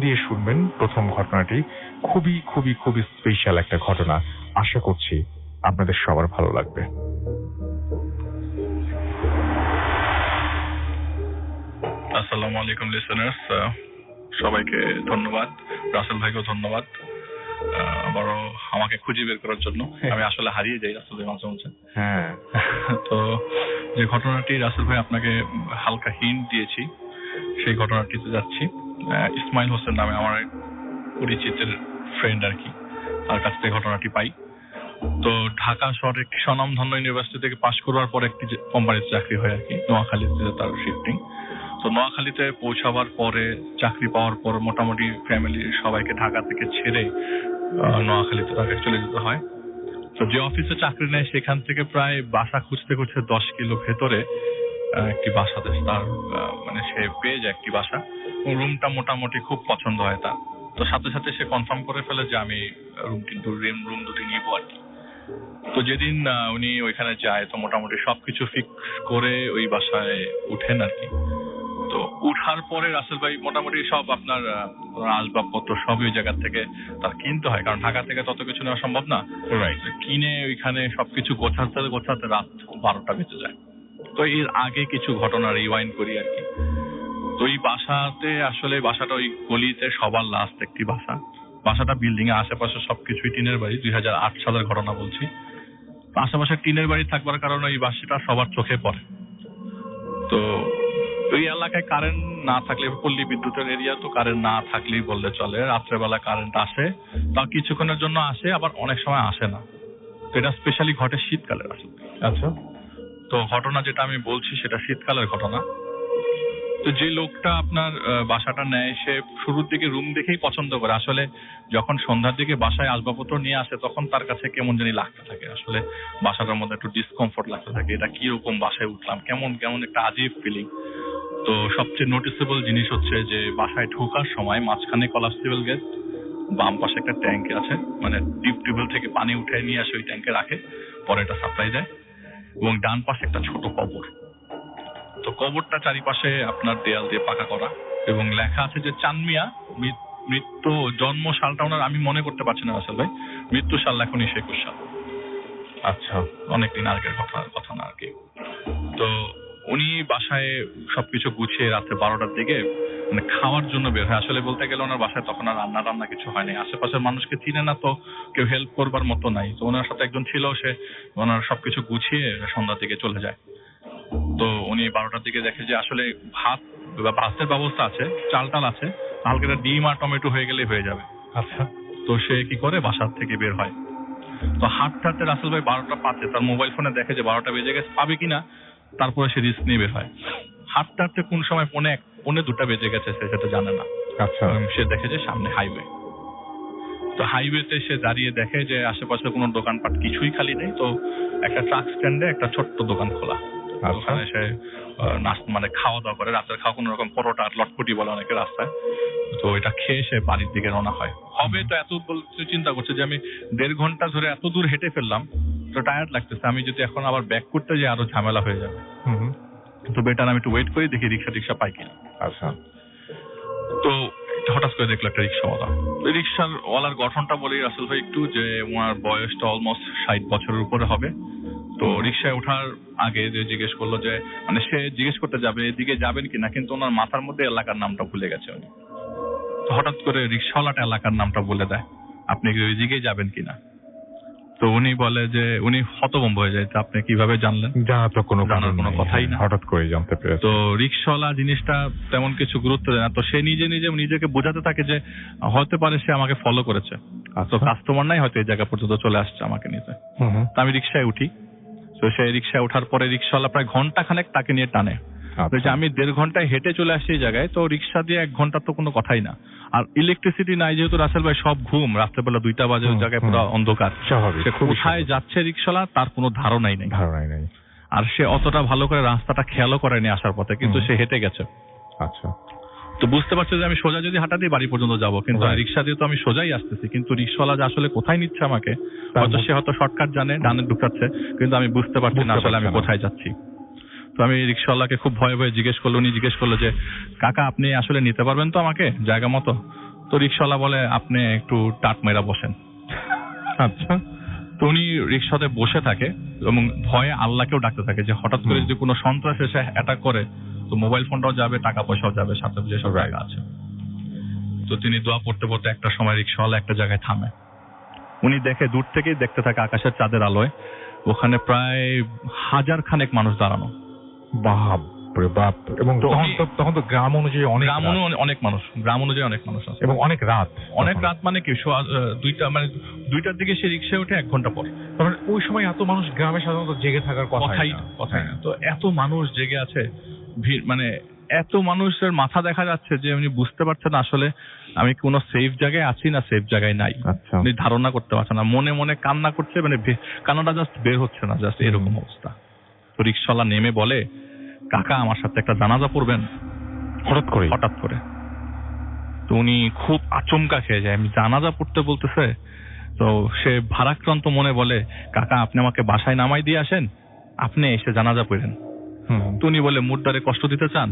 দিয়ে শুনবেন। প্রথম ঘটনাটি খুবই খুবই খুবই স্পেশাল একটা ঘটনা। আশা করছি আপনাদের সবার ভালো লাগবে। আসসালামু আলাইকুম লিসেনার্স, সবাইকে ধন্যবাদ, রাসেল ভাইকেও ধন্যবাদ আবারও আমাকে খুঁজে বের করার জন্য। আমি আসলে হারিয়ে যাই রাসেল ভাই মাঝে মাঝে। হ্যাঁ, তো যে ঘটনাটি রাসেল ভাই আপনাকে হালকা হিন্ট দিয়েছি, সেই ঘটনাটিতে যাচ্ছি। ইসমাইল হোসেন নামে আমার পরিচিতের ফ্রেন্ড আর কি, তার কাছ থেকে ঘটনাটি পাই। তো ঢাকা শহরে একটি স্বনামধন্য ইউনিভার্সিটি থেকে পাশ করবার পর একটি কোম্পানিতে চাকরি হয় আর কি, নোয়াখালীতে তার শিফটিং। তো নোয়াখালীতে পৌঁছাবার পরে, চাকরি পাওয়ার পর মোটামুটি ফ্যামিলির সবাইকে ঢাকা থেকে ছেড়ে নোয়াখালীতে তাকে চলে যেতে হয়। তো যে অফিসে চাকরি নেয় সেখান থেকে প্রায় বাসা খুঁজতে খুঁজতে 10 কিলো ভেতরে একটি বাসা দেয় তার, মানে সে পেয়ে যায় একটি বাসা। রুমটা মোটামুটি খুব পছন্দ হয় তার। তো সাথে সাথে সে কনফার্ম করে ফেলে যে আমি রুম দুটি নিবো আর কি। তো যেদিন উনি ওইখানে যায়, তো মোটামুটি সবকিছু ফিক্স করে ওই বাসায় উঠেন আর কি। তো উঠার পরে রাসেল ভাই মোটামুটি সব আপনার আসবাবপত্র সবই ওই জায়গা থেকে তার কিনতে হয়, কারণ ঢাকা থেকে তত কিছু নেওয়া সম্ভব না। রাইট, কিনে ওইখানে সবকিছু গোছাতে গোছাতে রাত 12টা বেজে যায়। তো এর আগে কিছু ঘটনা রিওয়াইন্ড করি আর কি। তো এই বাসাতে আসলে বাসাটা ওই গলিতে সবার লাস্ট একটি বাসা। বাসাটা বিল্ডিং এ, আশেপাশে সবকিছুই টিনের বাড়ি। 2008 সালের ঘটনা বলছি। আশেপাশে টিনের বাড়ি থাকবার কারণে এই বাসাটা সবার চোখে পড়ে। তো ওই এলাকায় কারেন্ট না থাকলে, পল্লী বিদ্যুতের এরিয়া, তো কারেন্ট না থাকলেই বললে চলে। রাত্রেবেলা কারেন্ট আসে, তা কিছুক্ষণের জন্য আসে, আবার অনেক সময় আসে না। তো এটা স্পেশালি ঘটে শীতকালে আসলে। আচ্ছা। তো ঘটনা যেটা আমি বলছি সেটা শীতকালের ঘটনা। তো যে লোকটা আপনার বাসাটা নেয়, সে শুরুর দিকে রুম দেখেই পছন্দ করে। আসলে যখন সন্ধ্যার দিকে বাসায় আসবাবপত্র নিয়ে আসে, তখন তার কাছে কেমন জানি লাগতে থাকে, আসলে বাসাটার মধ্যে একটু ডিসকমফোর্ট লাগতে থাকে। এটা কিরকম বাসায় উঠলাম, কেমন কেমন একটা আজীব ফিলিং। তো সবচেয়ে নোটিসেবল জিনিস হচ্ছে যে বাসায় ঢোকার সময় মাঝখানে কলাপসিবল গেট, বাম পাশে একটা ট্যাঙ্ক আছে, মানে ডিপ টিউবওয়েল থেকে পানি উঠে নিয়ে আসে ওই ট্যাঙ্কে রাখে, পরে এটা সাপ্লাই দেয়। এবং ডান পাশে একটা ছোট কবর। তো কবরটা চারিপাশে আপনার দেয়াল দিয়ে পাকা করা, এবং লেখা আছে যে চানমিয়া মৃত্যু, জন্ম সালটা ওনার আমি মনে করতে পারছি না আসলে ভাই, মৃত্যু সাল এখন 21 সাল। আচ্ছা, অনেকদিন আগের কথা না আর কি। তো উনি বাসায় সবকিছু গুছিয়ে রাতে 12টার দিকে মানে খাওয়ার জন্য বের হয়। আসলে বলতে গেলে ওনার বাসায় তখন আর রান্না কিছু হয় নাই, আশেপাশের মানুষকে চিনে না, তো কেউ হেল্প করবার মতো নাই। তো ওনার সাথে একজন ছিল, সে ওনার সবকিছু গুছিয়ে সন্ধ্যার দিকে চলে যায়। তো উনি 12টার দিকে দেখে যে আসলে ভাতের ব্যবস্থা আছে, চাল আছে, হালকা একটা ডিম আর টমেটো হয়ে গেলেই হয়ে যাবে। আচ্ছা। তো সে কি করে, বাসার থেকে বের হয়। তো হাঁটতে রাসেল ভাই 12টা পাচ্ছে, তার মোবাইল ফোনে দেখে যে 12টা বেজে গেছে, পাবে কিনা। তারপরে সে রিস্ক নিয়ে বের হয়। হাঁটতে কোন সময় 1:45 বেজে গেছে সে সেটা জানে না। আচ্ছা। সে দেখে যে সামনে হাইওয়ে। তো হাইওয়েতে সে দাঁড়িয়ে দেখে যে আশেপাশে কোনো দোকানপাট কিছুই খালি নেই। তো একটা ট্রাক স্ট্যান্ডে একটা ছোট্ট দোকান খোলা। ওখানে সে মানে খাওয়া দাওয়া করে, রাতের খাওয়া কোনো রকম পরোটা আর লটপটি বলে অনেকে রাস্তায়। তো এটা খেয়ে সে বাড়ির দিকে রওনা হয়। হবে তো এত চিন্তা করছে যে আমি 1.5 ঘন্টা ধরে এত দূর হেঁটে ফেললাম, তো টায়ার্ড লাগতেছে, আমি যদি এখন আবার ব্যাক করতে যাই আরো ঝামেলা হয়ে যাবে। তো বেটার আমি একটু ওয়েট করি, দেখি রিক্সা পাই কিনা। আচ্ছা। তো হঠাৎ করে দেখলো একটা রিক্সাওয়ালা। ওই রিক্সার ওয়ালার গঠনটা বলি রাসেল ভাই একটু, যে ওনার বয়সটা অলমোস্ট 60 বছরের উপরে হবে। তো রিক্সায় ওঠার আগে যে জিজ্ঞেস করলো যে, মানে সে জিজ্ঞেস করতে যাবে এদিকে যাবেন কিনা, কিন্তু ওনার মাথার মধ্যে এলাকার নামটা ভুলে গেছে উনি। তো হঠাৎ করে রিক্সাওয়ালাটা এলাকার নামটা বলে দেয়, আপনি কি ওই দিকে যাবেন কিনা। তো উনি বলে যে, উনি হতভম্ব হয়ে যায়, আপনি কিভাবে জানলেন? জানার তো কোনো কথাই না, হঠাৎ করে জানতে পেরেছে। তো রিক্সাওয়ালা জিনিসটা তেমন কিছু গুরুত্ব দেয় না। তো সে নিজেকে বোঝাতে থাকে যে হতে পারে সে আমাকে ফলো করেছে, তো কাস্টমার নাই, হয়তো এই জায়গা পর্যন্ত চলে আসছে আমাকে নিতে। তো আমি রিক্সায় উঠি। তো সেই রিক্সায় ওঠার পরে রিক্সাওয়ালা প্রায় ঘন্টাখানেক তাকে নিয়ে টানে। আমি 1.5 ঘন্টায় হেঁটে চলে আসছি এই জায়গায়, তো রিক্সা দিয়ে 1 ঘন্টা তো কোনো কথাই না। আর ইলেকট্রিসিটি নাই যেহেতু, রাসেল ভাই সব ঘুম, রাত্রেবেলা 2টা বাজে, ওই জায়গায় পুরো অন্ধকার। সে কোথায় যাচ্ছে রিক্সাওয়ালা তার কোনো ধারণাই নেই। আর সে অতটা ভালো করে রাস্তাটা খেয়ালও করেনি আসার পথে, কিন্তু সে হেঁটে গেছে। আচ্ছা। তো বুঝতে পারছে যে আমি সোজা যদি হাঁটা দিয়ে বাড়ি পর্যন্ত যাবো, কিন্তু রিক্সা দিয়ে তো আমি সোজাই আসতেছি, কিন্তু রিক্সাওয়ালা যে আসলে কোথায় নিচ্ছে আমাকে, সে হয়তো শর্টকাট জানে, ডানে ঢুকাচ্ছে, কিন্তু আমি বুঝতে পারছি না আসলে আমি কোথায় যাচ্ছি। তো আমি রিক্সাওয়ালাকে খুব ভয়ে জিজ্ঞেস করলো, উনি জিজ্ঞেস করলো যে, কাকা আপনি আসলে নিতে পারবেন তো আমাকে জায়গা মতো? তো রিক্সাওয়ালা বলে আপনি একটু টাট মেরা বসেন। আচ্ছা। তো উনি রিক্সাতে বসে থাকে এবং ভয়ে আল্লাহকেও ডাকতে থাকে যে হঠাৎ করে যদি কোনো সন্ত্রাস এসে অ্যাটাক করে তো মোবাইল ফোনটাও যাবে, টাকা পয়সাও যাবে, সাথে যেসব জায়গা আছে। তো তিনি দোয়া পড়তে পড়তে একটা সময় রিক্সাওয়ালা একটা জায়গায় থামে। উনি দেখে, দূর থেকেই দেখতে থাকে আকাশের চাঁদের আলোয় ওখানে প্রায় 1000 খানেক মানুষ দাঁড়ানো। বাপ রে বাপ। এবং তখন তো গ্রাম অনুযায়ী অনেক মানুষ, গ্রাম অনুযায়ী অনেক মানুষ আছে এবং অনেক রাত। মানে কি দুইটার দিকে সে রিক্সায় উঠে 1 ঘন্টা পরে। কারণ ওই সময় এত মানুষ গ্রামে সাধারণত জেগে থাকার কথাই না। তো এত মানুষ জেগে আছে, ভিড় মানে এত মানুষের মাথা দেখা যাচ্ছে যে উনি বুঝতে পারছেন আসলে আমি কোনো সেফ জায়গায় আছি না সেফ জায়গায় নাই। আচ্ছা। উনি ধারণা করতে পারছেন না, মনে মনে কান্না করছে, মানে কান্নাটা জাস্ট বের হচ্ছে না, জাস্ট এরকম অবস্থা। তো রিক্সাওয়ালা নেমে বলে, কাকা আমার সাথে একটা জানাজা পড়বেন। হঠাৎ করে তো উনি খুব আচমকা খেয়ে যায়, আমি জানাজা পড়তে বলতেছে। তো সে ভারাক্রান্ত মনে বলে, কাকা আপনি আমাকে বাসায় নামাই দিয়ে আসেন, আপনি এসে জানাজা পড়েন। তো উনি বলে, মুর্দারে কষ্ট দিতে চান?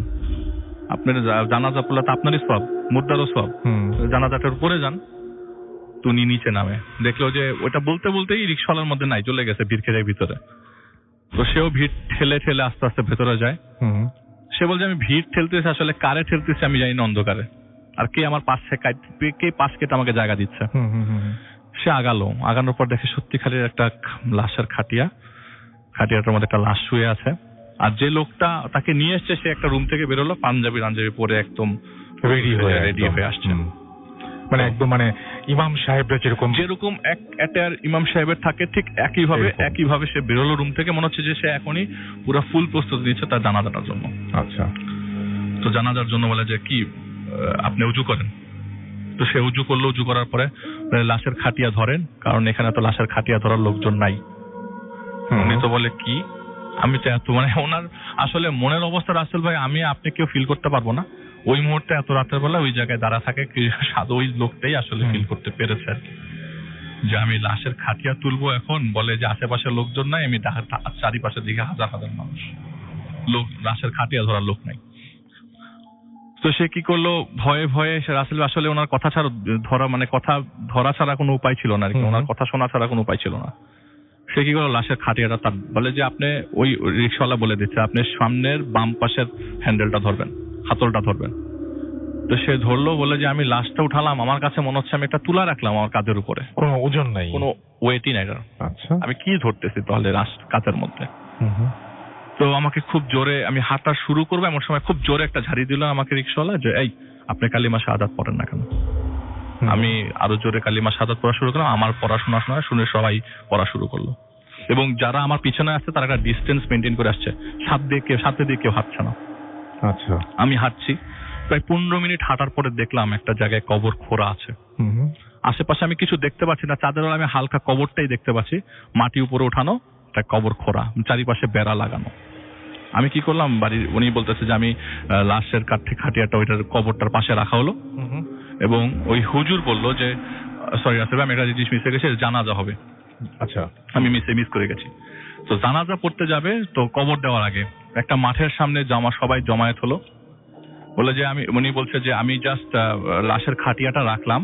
আপনার জানাজা পড়লে তো আপনারই সব, মুর্দারও সব, জানাজাটার পরে যান। তো উনি নিচে নামে, দেখলো যে ওটা বলতে বলতেই রিক্সাওয়ালার মধ্যে নাই, চলে গেছে ভিড় খেয়ে ভিতরে। তো সেও ভিড় ঠেলে ঠেলে আস্তে আস্তে ভেতরে যায়। সে বলছে আমি ভিড় ঠেলতেছি, আসলে কারে ঠেলতেছি আমি জানি না অন্ধকারে, আর কে আমার পাশ কেটে আমাকে জায়গা দিচ্ছে। সে আগানোর পর দেখে সত্যিকারের একটা লাশের খাটিয়াটার মধ্যে একটা লাশ শুয়ে আছে। আর যে লোকটা তাকে নিয়ে এসছে সে একটা রুম থেকে বেরোলো, পাঞ্জাবি পরে একদম রেডি হয়ে আসছে। মানে একদম মানে ইমাম সাহেবরা যেরকম অ্যাটায়ার ইমাম সাহেবের থাকে ঠিক একইভাবে সে বেরোলো রুম থেকে। মনে হচ্ছে যে সে এখনই পুরো ফুল প্রস্তুতি নিচ্ছে তার জানাজাটার জন্য। আচ্ছা। তো জানাজার জন্য বলে যে কি আপনি উজু করেন। তো সে উজু করলো, উজু করার পরে লাশের খাটিয়া ধরেন, কারণ এখানে তো লাশের খাটিয়া ধরার লোকজন নাই। উনি তো বলে কি আমি তো এত মানে ওনার আসলে মনের অবস্থা রাসেল ভাই আমি আপনি কেউ ফিল করতে পারবো না। ওই মুহূর্তে এত রাতের বেলা ওই জায়গায় দাঁড়া থাকে সাধু ওই লোকটাই আসলে ফিল করতে পেরেছে আর কি, যে আমি লাশের খাটিয়া তুলবো। এখন বলে যে আশেপাশে লোকজন নাই, আমি চারিপাশের দিকে হাজার হাজার মানুষ, লাশের খাটিয়া ধরার লোক নাই। তো সে কি করলো, ভয়ে ভয়ে সে রাসেল আসলে ওনার কথা ধরা ছাড়া কোনো উপায় ছিল না আর কি, ওনার কথা শোনা ছাড়া কোনো উপায় ছিল না। সে কি করলো, লাশের খাটিয়াটা তার বলে যে আপনি ওই রিক্সাওয়ালা বলে দিচ্ছে আপনি সামনের বাম পাশের হ্যান্ডেলটা ধরবেন, হাতলটা ধরবেন। তো সে ধরলো, বলে যে আমি লাশটা উঠালাম, আমার কাছে মনে হচ্ছে আমি একটা তুলা রাখলাম আমার কাঁধের উপরে, কোনো ওজন নাই, কোনো ওয়েটই নাই। আচ্ছা, আমি কি ধরতেছি তাহলে কাঁধের মধ্যে। তো আমাকে খুব জোরে, আমি হাঁটা শুরু করবো এমন সময় খুব জোরে একটা ঝাড়ি দিল আমাকে রিক্সাওয়ালা, যে এই আপনি কালিমা শাহাদাত পড়েন না কেন? আমি আরো জোরে কালিমা শাহাদাত পড়া শুরু করলাম। আমার পড়াশোনা শুনে সবাই পড়া শুরু করলো, এবং যারা আমার পিছনে আসছে তারা একটা ডিস্টেন্স মেনটেন করে আসছে, সাথে দিয়ে কেউ হাঁটছে না। আচ্ছা, আমি হাঁটছি, প্রায় 15 মিনিট হাঁটার পরে দেখলাম একটা জায়গায় কবর খোঁড়া আছে। আশেপাশে আমি কিছু দেখতে পাচ্ছি না, চাঁদের আলোয় আমি হালকা কবরটাই দেখতে পাচ্ছি, মাটি উপরে ওঠানো, একটা কবর খোঁড়া, চারিপাশে বেড়া লাগানো। আমি কি করলাম, উনি বলতেছে যে আমি লাশের খাটিয়াটা ওইটার কবরটার পাশে রাখা হলো, এবং ওই হুজুর বললো যে সরি আসলে আমি একটা জিনিস মিশে গেছি, জানাজা হবে। আচ্ছা, আমি মিস করে গেছি। তো জানাজা পড়তে যাবে, তো কবর দেওয়ার আগে একটা মাঠের সামনে সবাই জমায়েত হলো। বলে যে উনি বলছে যে আমি জাস্ট লাশের খাটিয়াটা রাখলাম,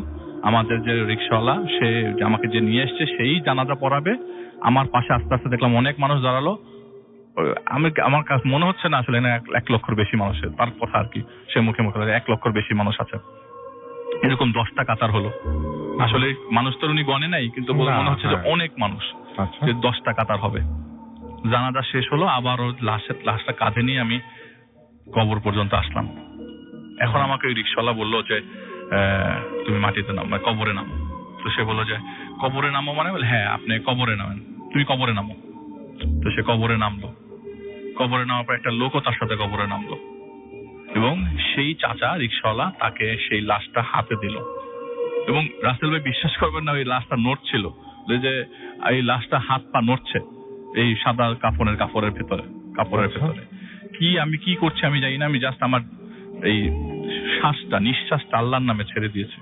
আমাদের যে রিক্সাওয়ালা সে আমাকে যে নিয়ে এসছে সেই জানাজা পড়াবে। আমার পাশে আস্তে আস্তে দেখলাম অনেক মানুষ দাঁড়ালো। আমার কাছে মনে হচ্ছে না আসলে 1 লক্ষের বেশি মানুষের, তার কথা আর কি, সে মুখে 1 লক্ষের বেশি মানুষ আছে। এরকম 10টা কাতার হলো। আসলে মানুষ তো উনি গণে নাই, কিন্তু মনে হচ্ছে যে অনেক মানুষ, যে 10টা কাতার হবে। জানাজা শেষ হলো, আবার লাশটা কাঁধে নিয়ে আমি কবর পর্যন্ত আসলাম। এখন আমাকে ওই রিক্সাওয়ালা বললো যে তুমি মাটিতে নামো, কবরে নামো। তো সে বললো যে কবরে নামো মানে? বলে হ্যাঁ আপনি কবরে নামেন, তুমি কবরে নামো। তো সে কবরে নামলো। কবরে নামার পর একটা লোকও তার সাথে কবরে নামলো, এবং সেই চাচা রিক্সাওয়ালা তাকে সেই লাশটা হাতে দিল। এবং রাসেল ভাই বিশ্বাস করবেন না, ওই লাশটা নড়ছিল, যে এই লাশটা হাত পা নড়ছে এই সাদা কাপড়ের ভেতরে। আমি কি করছি আমি জানি না, আমি জাস্ট আমার এই নিঃশ্বাসটা আল্লাহর নামে ছেড়ে দিয়েছি।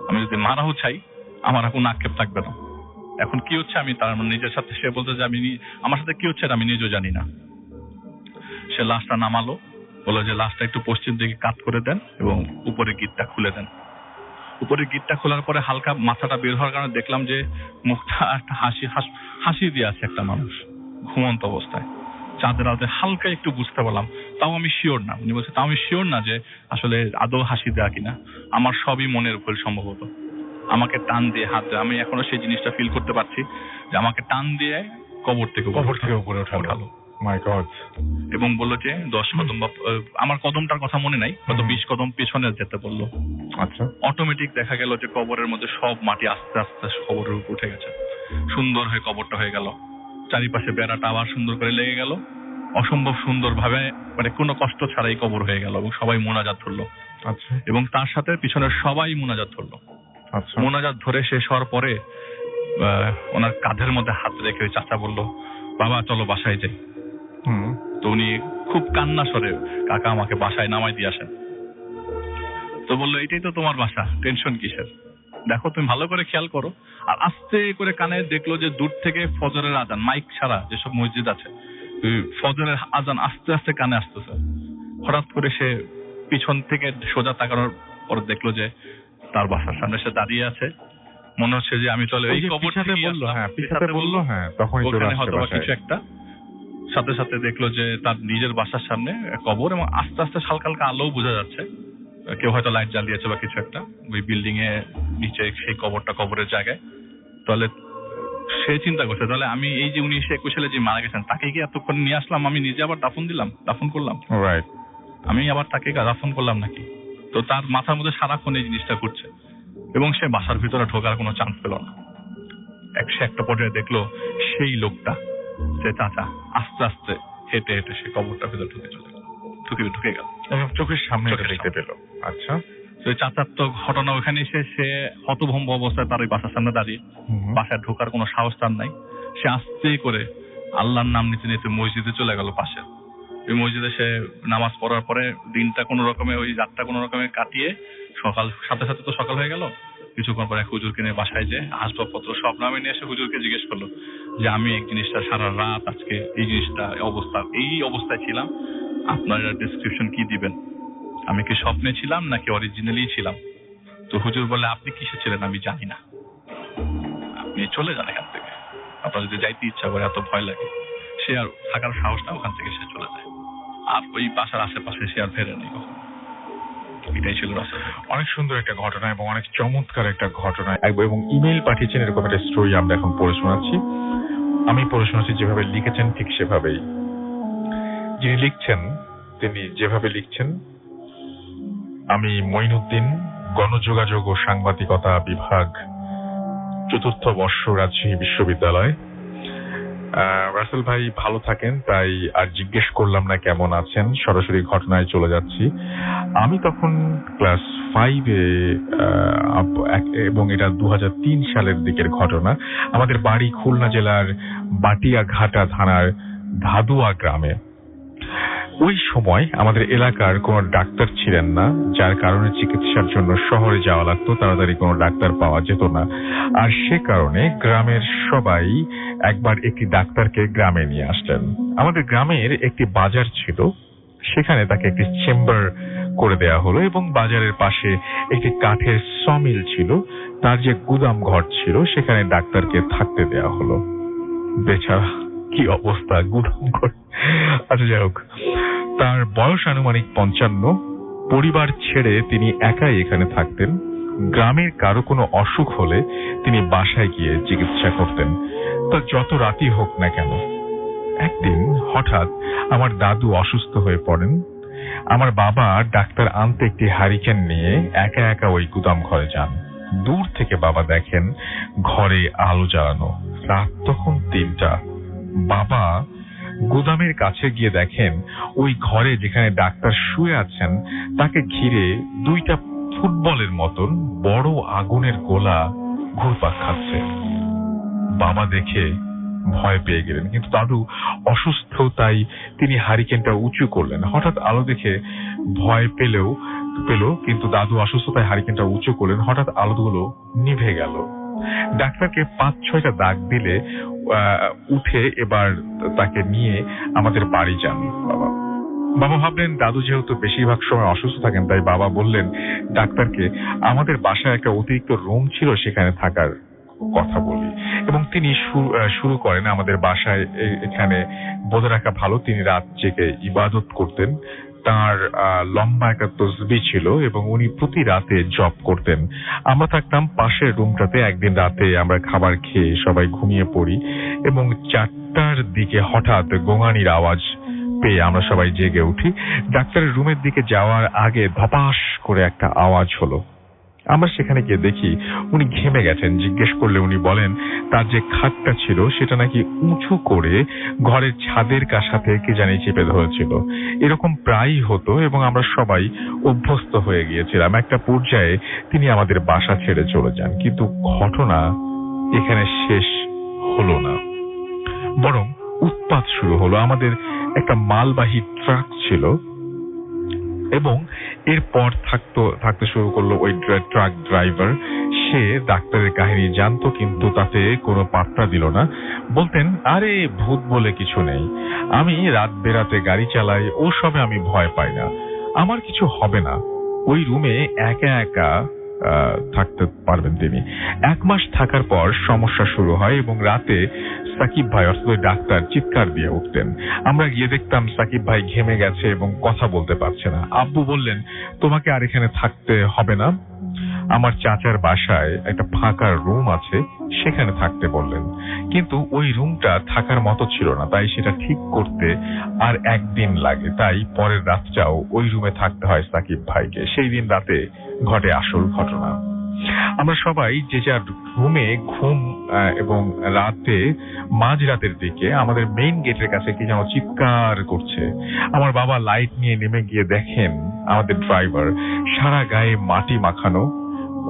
আমি যদি মারাও চাই আমার কোনো আক্ষেপ থাকবে না। এখন কি হচ্ছে আমি তার নিজের সাথে, সে বলতে যে আমার সাথে কি হচ্ছে আমি নিজেও জানি না। সে লাশটা নামালো, বললো যে লাশটা একটু পশ্চিম দিকে কাত করে দেন এবং উপরে গিটটা খুলে দেন। উপরে গিটটা খোলার পরে হালকা মাথাটা বের হওয়ার কারণে দেখলাম যে মুখটা একটা হাসি দিয়ে আছে একটা মানুষ ঘুমন্ত অবস্থায়, চাঁদের আলোতে হালকা একটু বুঝতে পারলাম। তাও আমি শিওর না, উনি বলছে তাও আমি শিওর না যে আসলে আদৌ হাসি দেয়া কিনা, আমার সবই মনের ভুল সম্ভবত। আমাকে টান দিয়ে হাত দেয়, আমি এখনো সেই জিনিসটা ফিল করতে পারছি যে আমাকে টান দিয়ে কবর থেকে উপরে ওঠালো। মাই গড। এবং বললো যে 10 কদম বা আমার কদমটার কথা মনে নাই, হয়তো 20 কদম পেছনে যেতে বললো। আচ্ছা। অটোমেটিক দেখা গেল যে কবরের মধ্যে সব মাটি আস্তে আস্তে কবরের উপর উঠে গেছে, সুন্দর হয়ে কবরটা হয়ে গেল, চারিপাশে বেড়াটা আবার সুন্দর করে লেগে গেল, অসম্ভব সুন্দর ভাবে মানে কোনো কষ্ট ছাড়াই কবর হয়ে গেল এবং সবাই মোনাজাত ধরলো। আচ্ছা। এবং তার সাথে পিছনের সবাই মোনাজাত ধরলো। আচ্ছা। মোনাজাত ধরে শেষ হওয়ার পরে ওনার কাঁধের মধ্যে হাত রেখে ওই চাচা বললো, বাবা চলো বাসায় যাই। তো উনি খুব কান্না স্বরে, কাকা আমাকে বাসায় নামাই দিয়ে আসেন। তো বললো এটাই তো তোমার বাসা, টেনশন কিসের, দেখো তুমি ভালো করে খেয়াল করো। আর আস্তে করে কানে দেখলো যে দূর থেকে ফজরের আজান, মাইক ছাড়া যেসব মসজিদ আছে ফজরের আজান আস্তে আস্তে কানে আসতেছে। হঠাৎ করে সে পিছন থেকে সোজা তাকানোর পর দেখলো যে তার বাসার সামনে সে দাঁড়িয়ে আছে। মনে হচ্ছে যে আমি চলে এই কবর থেকে বললো, হ্যাঁ তখনই ওখানে হয়তো কিছু একটা। সাথে সাথে দেখলো যে তার নিজের বাসার সামনে কবর এবং আস্তে আস্তে হালকা হালকা আলো বোঝা যাচ্ছে, কেউ হয়তো লাইট জ্বালিয়েছে বা কিছু একটা ওই বিল্ডিং এ নিচে সেই কবরের জায়গায়। তাহলে সে চিন্তা করছে, তাহলে আমি এই যে 1921 সালে যে মারা গেছেন তাকে কি এতক্ষণ নিয়ে আসলাম, আমি নিজে আবার দাফন করলাম, আমি আবার তাকে দাফন করলাম নাকি? তো তার মাথার মধ্যে সারাক্ষণ এই জিনিসটা ঘুরছে এবং সে বাসার ভিতরে ঢোকার কোনো চান্স পেল না। একটা পর্যায়ে দেখলো সেই লোকটা, সে চাচা আস্তে আস্তে হেঁটে হেঁটে সে কবরটার ভিতরে ঢুকে গেল, চোখের সামনে দেখতে পেল। আচ্ছা। চাচার তো ঘটনা ওখানে এসে সে হতভম্ব অবস্থায় তার ওই বাসার সামনে দাঁড়িয়ে, বাসায় ঢোকার কোনো সাহস তার নাই। সে আস্তে করে আল্লাহর নাম নিতে নিতে মসজিদে চলে গেল পাশে। ওই মসজিদে সে নামাজ পড়ার পরে দিনটা কোনো রকমে ওই রাতটা কোনো রকমে কাটিয়ে সাথে সাথে তো সকাল হয়ে গেল। কিছুক্ষণ পরে হুজুরকে নিয়ে বাসায় যে আসবাবপত্র সব নামে নিয়ে এসে হুজুরকে জিজ্ঞেস করলো যে আমি এই জিনিসটা সারা রাত আজকে এই জিনিসটা এই অবস্থায় ছিলাম, আপনারা ডেসক্রিপশন কি দিবেন, আমি কি স্বপ্নে ছিলাম নাকি অরিজিনালি ছিলাম? তো হুজুর বলে আপনি কিসে ছিলেন আমি জানি না, আপনি চলে যান এখান থেকে, আপনার যদি যাইতে ইচ্ছা করে এত ভয় লাগে। সে আর থাকার সাহস না, ওখান থেকে সে চলে যায়। আর ওই বাসার আশেপাশে সে আর ফেরে নেই কখনো। এটাই ছিল রাসেল। অনেক সুন্দর একটা ঘটনা এবং অনেক চমৎকার একটা ঘটনা, এবং ইমেইল পাঠিয়েছেন এরকম একটা স্টোরি আমরা এখন পড়ে শোনাচ্ছি। আমি পড়ে শোনাচ্ছি যেভাবে লিখেছেন ঠিক সেভাবেই। যিনি লিখছেন তিনি যেভাবে লিখছেন, আমি মঈনুদ্দিন, গণযোগাযোগ ও সাংবাদিকতা বিভাগ, ৪র্থ বর্ষ, রাজশাহী বিশ্ববিদ্যালয়। রাসেল ভাই ভালো থাকেন, তাই আর জিজ্ঞেস করলাম না কেমন আছেন, সরাসরি ঘটনায় চলে যাচ্ছি। আমি তখন ক্লাস 5-এ এবং এটা 2003 সালের দিকের ঘটনা। আমাদের বাড়ি খুলনা জেলার বাটিয়াঘাটা থানার ধাদুয়া গ্রামে। ওই সময় আমাদের এলাকার কোনো ডাক্তার ছিলেন না, যার কারণে চিকিৎসার জন্য শহরে যাওয়া লাগতো, তাড়াতাড়ি কোনো ডাক্তার পাওয়া যেত না। আর সে কারণে গ্রামের সবাই একবার একটি ডাক্তারকে গ্রামে নিয়ে আসলেন। আমাদের গ্রামের একটি বাজার ছিল, সেখানে তাকে একটি চেম্বার করে দেয়া হলো এবং বাজারের পাশে একটি কাঠের সমিল ছিল, তার যে গুদাম ঘর ছিল সেখানে ডাক্তারকে থাকতে দেয়া হলো। বেচারা কি অবস্থা, গুদাম ঘর। আচ্ছা যাই হোক, তার বয়স আনুমানিক 55। পরিবার ছেড়ে তিনি একাই এখানে থাকতেন। গ্রামের কারো কোনো অসুখ হলে তিনি বাসায় গিয়ে চিকিৎসা করতেন, তা যত রাতই হোক না কেন। একদিন হঠাৎ আমার দাদু অসুস্থ হয়ে পড়েন। আমার বাবা ডাক্তার আনতে একটি হারিকেন নিয়ে একা একা ওই গুদাম ঘরে যান। দূর থেকে বাবা দেখেন ঘরে আলো জ্বালানো, রাত তখন 3টা। বাবা গুদামের কাছে গিয়ে দেখেন ওই ঘরে যেখানে ডাক্তার শুয়ে আছেন তাকে ঘিরে 2টা ফুটবলের মতন বড় আগুনের গোলা ঘুরপাক খাচ্ছে। বাবা দেখে ভয় পেয়ে গেলেন, কিন্তু দাদু অসুস্থ, তাই তিনি হারিকেনটা উঁচু করলেন। হঠাৎ আলো দেখে ভয় পেল, কিন্তু দাদু অসুস্থ তাই হারিকেনটা উঁচু করলেন। হঠাৎ আলোগুলো নিভে গেল। ডাক্তারকে 5-6টা দাগ দিলে উঠে এবার তাকে নিয়ে আমাদের বাড়ি যান বাবা। বাবা ভাবলেন দাদু যেহেতু বেশিরভাগ সময় অসুস্থ থাকেন, তাই বাবা বললেন ডাক্তারকে আমাদের বাসায় একটা অতিরিক্ত রুম ছিল, সেখানে থাকার কথা বলি। এবং তিনি শুরু করেন আমাদের বাসায় এখানে বলে রাখা ভালো, তিনি রাত জেগে ইবাদত করতেন। তার লম্বা একটা তসবিহ ছিল এবং উনি প্রতি রাতে জপ করতেন। আমরা থাকতাম পাশের রুমটাতে। একদিন রাতে আমরা খাবার খেয়ে সবাই ঘুমিয়ে পড়ি এবং 4টার দিকে হঠাৎ গোঙানির আওয়াজ পেয়ে আমরা সবাই জেগে উঠি। ডাক্তারের রুমের দিকে যাওয়ার আগে ধপাস করে একটা আওয়াজ হলো। আমরা সেখানে গিয়ে দেখি উনি ঘেমে গেছেন। জিজ্ঞেস করলে উনি বলেন তার যে খাটটা ছিল সেটা নাকি উঁচু করে ঘরের ছাদের কাছাতে কে জানি চেপে ধরেছিল। এরকম প্রায়ই হতো এবং আমরা সবাই অভ্যস্ত হয়ে গিয়েছিলাম। একটা পর্যায়ে তিনি আমাদের বাসা ছেড়ে চলে যান। কিন্তু ঘটনা এখানে শেষ হলো না, বরং উৎপাত শুরু হলো। আমাদের একটা মালবাহী ট্রাক ছিল এবং এরপর থাকতে শুরু করলো ওই ট্রাক ড্রাইভার। সে ডাক্তারের কাহিনী জানতো কিন্তু তাতে কোনো পাত্তা দিল না। বলতেন আরে ভূত বলে কিছু নেই, আমি রাত বেরাতে গাড়ি চালাই, ও সবে আমি ভয় পাই না, আমার কিছু হবে না। ওই রুমে একা একা থাকতে পারবেন তিনি। 1 মাস থাকার পর সমস্যা শুরু হয় এবং রাতে সাকিব ভাই অর্থাৎ ডাক্তার চিৎকার দিয়ে উঠতেন। আমরা গিয়ে দেখতাম সাকিব ভাই ঘেমে গেছে এবং কথা বলতে পারছে না। আব্বু বললেন তোমাকে আর এখানে থাকতে হবে না, আমার চাচার বাসায় একটা ফাঁকা রুম আছে, সেখানে থাকতে বললেন। কিন্তু ওই রুমটা থাকার মতো ছিল না, তাই সেটা ঠিক করতে আর 1 দিন লাগে। তাই পরের রাতটাও ওই রুমে থাকতে হয় সাকিব ভাইকে। সেই দিন রাতে ঘটে আসল ঘটনা। আমরা সবাই যে যার রুমে ঘুম এবং রাতে মাঝরাতের দিকে আমাদের মেইন গেটের কাছে কি যেন চিৎকার করছে। আমার বাবা লাইট নিয়ে নেমে গিয়ে দেখেন আমাদের ড্রাইভার সারা গায়ে মাটি মাখানো,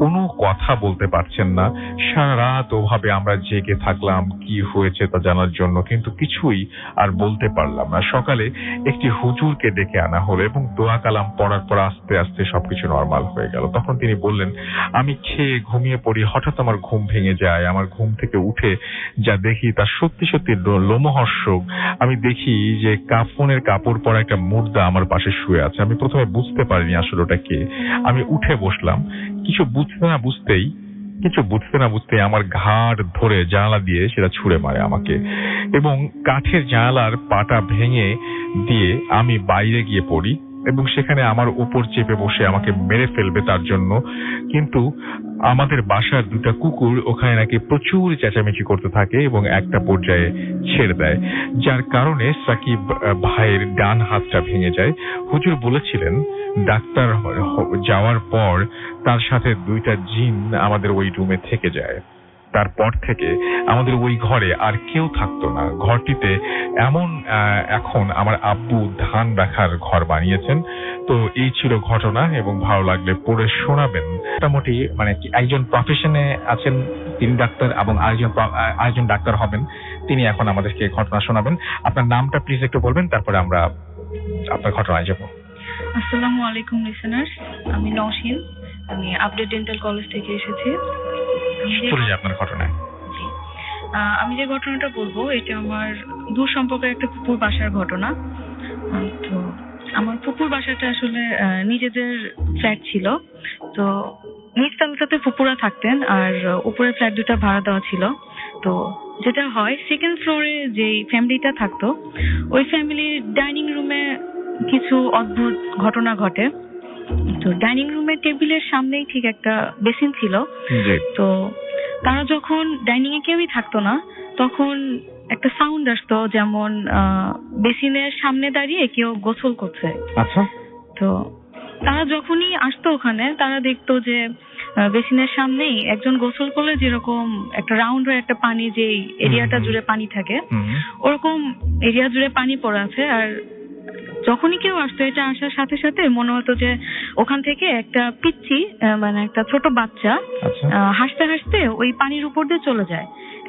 কোনো কথা বলতে পারছেন না। সারা রাত ওভাবে আমরা জেগে থাকলাম কি হয়েছে তা জানার জন্য, কিন্তু কিছুই আর বলতে পারলাম না। সকালে একটি হুজুরকে ডেকে আনা হলো এবং দোয়া কালাম পড়ার পর আস্তে আস্তে সবকিছু নরমাল হয়ে গেল। তখন তিনি বললেন আমি খেয়ে ঘুমিয়ে পড়ি, হঠাৎ আমার ঘুম ভেঙে যায়। আমার ঘুম থেকে উঠে যা দেখি তা সত্যি সত্যি লোমহর্ষক। আমি দেখি যে কাফনের কাপড় পরা একটা মুর্দা আমার পাশে শুয়ে আছে। আমি প্রথমে বুঝতে পারিনি আসলে ওটা কে। আমি উঠে বসলাম। কিছু বুঝতে না বুঝতেই আমার ঘাড় ধরে জানালা দিয়ে সেটা ছুঁড়ে মারে আমাকে এবং কাঠের জানালার পাটা ভেঙে দিয়ে আমি বাইরে গিয়ে পড়ি এবং সেখানে আমার উপর চেপে বসে আমাকে মেরে ফেলবে তার জন্য। কিন্তু আমাদের বাসার 2টা কুকুর ওখানে নাকি প্রচুর চেঁচামেচি করতে থাকে এবং একটা পর্যায়ে ছেড়ে দেয়, যার কারণে সাকিব ভাইয়ের ডান হাতটা ভেঙে যায়। হুজুর বলেছিলেন ডাক্তার যাওয়ার পর তার সাথে 2টা জিন আমাদের ওই রুমে থেকে যায়। তারপর থেকে আমাদের ওই ঘরে আর কেউ থাকতো না। ঘরটিতে এখন আমার আব্বু ধান রাখার ঘর বানিয়েছেন। তো এই ছিল ঘটনা এবং ভালো লাগলে পড়ে শোনাবেন। মোটামুটি মানে একজন প্রফেশনে আছেন তিনি ডাক্তার এবং আরেকজন ডাক্তার হবেন, তিনি এখন আমাদেরকে ঘটনা শোনাবেন। আপনার নামটা প্লিজ একটু বলবেন, তারপরে আমরা আপনার ঘটনায় যাব। আসসালামু আলাইকুম লিসেনার্স, আমি নওশিন, আমি আপডেট ডেন্টাল কলেজ থেকে এসেছি। আপনার ঘটনায় আমি যে ঘটনাটা বলবো এটা আমার দূর সম্পর্কের একটা ফুপুর বাসার ঘটনা। তো আমার ফুপুর বাসাটা আসলে নিজেদের ফ্ল্যাট ছিল। তো নিচতলাতে ফুপুরা থাকতেন আর উপরে ফ্ল্যাট 2টা ভাড়া দেওয়া ছিল। তো যেটা হয় সেকেন্ড ফ্লোরে যেই ফ্যামিলিটা থাকতো ওই ফ্যামিলির ডাইনিং রুমে কিছু অদ্ভুত ঘটনা ঘটে। তো ডাইনিং রুমের টেবিলের সামনেই ঠিক একটা বেসিন ছিল। তো তারা যখন ডাইনিং এ কেউই থাকতো না তখন একটা সাউন্ড আসতো, যেমন বেসিনের সামনে দাঁড়িয়ে কেউ গোসল করছে। আচ্ছা। তো তারা যখনই আসতো ওখানে তারা দেখতো যে বেসিনের সামনেই একজন গোসল করলে যেরকম একটা রাউন্ড হয়ে একটা পানি, যে এরিয়াটা জুড়ে পানি থাকে ওরকম এরিয়া জুড়ে পানি পড়ে আছে। আর যখনই কেউ আসতো এটা আসার সাথে সাথে মনে হতো যে ওখান থেকে একটা পিচ্চি মানে একটা ছোট বাচ্চা হাসতে হাসতে ওই পানির উপর দিয়ে চলে যায়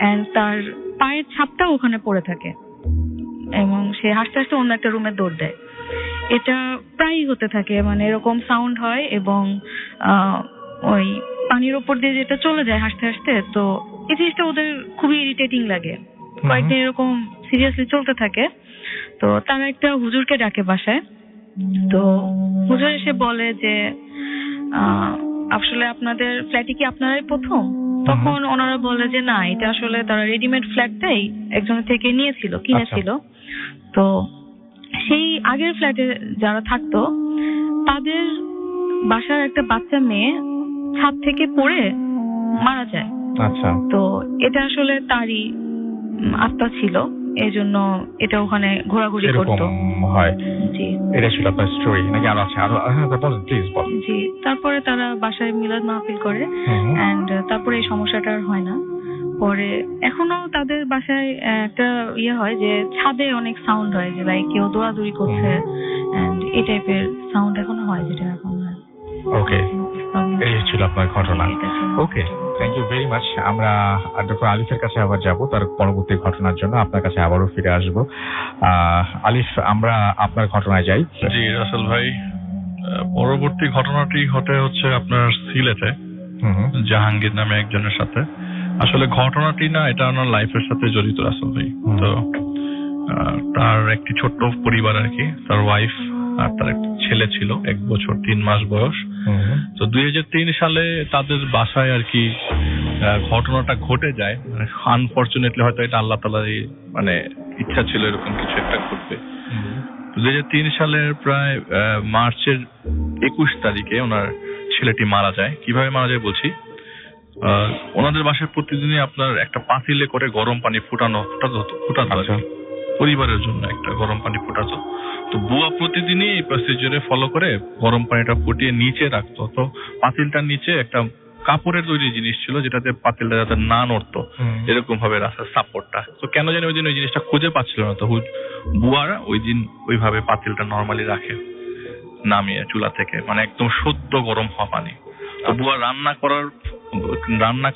এন্ড তার পায়ের ছাপটা ওখানে পড়ে থাকে এবং সে হাসতে হাসতে অন্য একটা রুমে দৌড় দেয়। এটা প্রায়ই হতে থাকে, মানে এরকম সাউন্ড হয় এবং ওই পানির উপর দিয়ে যেটা চলে যায় হাসতে হাসতে। তো এই জিনিসটা ওদের খুবই ইরিটেটিং লাগে। কয়েকদিন এরকম সিরিয়াসলি চলতে থাকে। তো তারা একটা হুজুরকে ডাকে বাসায় তো হুজুর এসে বলে যে আসলে আপনাদের ফ্ল্যাটে কি আপনারাই প্রথম? তখন ওনারা বলে যে না, এটা আসলে তারা রেডিমেড ফ্ল্যাটটাই একজনের থেকে কিনেছিল। তো সেই আগের ফ্ল্যাটে যারা থাকতো তাদের বাসার একটা বাচ্চা মেয়ে ছাদ থেকে পড়ে মারা যায়। আচ্ছা। তো এটা আসলে তারই আত্মা ছিল, এই জন্য এটা ওখানে ঘোরাঘুরি করতো। হয়। জি। এটা ছিল আপনার স্টোরি নাকি আরো আছে? আরো বলেন প্লিজ বলেন। জি, তারপরে তারা বাসায় মিলাদ মাহফিল করে এন্ড তারপরে এই সমস্যাটা আর হয় না। পরে এখনো তাদের বাসায় একটা হয় যে ছাদে অনেক সাউন্ড হয়, যে লাইক কেউ দৌড়াদৌড়ি করছে এন্ড এই টাইপের সাউন্ড এখনো হয়, যেটা এখন হয়। ওকে, এই ছিল আপনার ঘটনা। ওকে, থ্যাংক ইউ ভেরি মাচ। আমরা ডক্টর আলিফের কাছে আবার যাব, তার পরবর্তী ঘটনার জন্য আপনার কাছে আবারও ফিরে আসবো। আলিফ, আমরা আপনার ঘটনায় যাই। জি রাসেল ভাই, পরবর্তী ঘটনাটি ঘটে হচ্ছে আপনার সিলেটে জাহাঙ্গীর নামে একজনের সাথে। আসলে ঘটনাটি না, এটা ওনার লাইফের সাথে জড়িত রাসেল ভাই। তো তার একটি ছোট্ট পরিবার আর কি, তার ওয়াইফ আর তার একটা ছেলে ছিল 1 বছর 3 মাস বয়স। তো 2003 সালে তাদের বাসায় আর কি ঘটনাটা ঘটে যায়। আনফরচুনেটলি হয়তো এটা আল্লাহ তাআলার মানে ইচ্ছা ছিল এরকম কিছু একটা ঘটবে। 2003 সালের প্রায় মার্চের 21 তারিখে ওনার ছেলেটি মারা যায়। কিভাবে মারা যায় বলছি। ওনাদের বাসায় প্রতিদিনই আপনার একটা পাতিলে করে গরম পানি ফুটাতো পরিবারের জন্য, একটা গরম পানি ফুটাতো। তো বুয়া প্রতিদিনই এই প্রসিজারে ফলো করে গরম পানিটা ফুটিয়ে নিচে রাখতো। তো পাতিলটার নিচে একটা কাপড়ের তৈরি জিনিস ছিল, যেটাতে পাতিলটা যাতে না নড়তো, এরকম ভাবে রাখার সাপোর্টটা। তো কেন জানি ওই দিন ওই জিনিসটা খুঁজে পাচ্ছিল না। তো বুয়ারা ওই দিন ওইভাবে পাতিলটা নর্মালি রাখে নামিয়ে চুলা থেকে, মানে একদম সদ্য গরম হওয়া পানি। তো বুয়া রান্না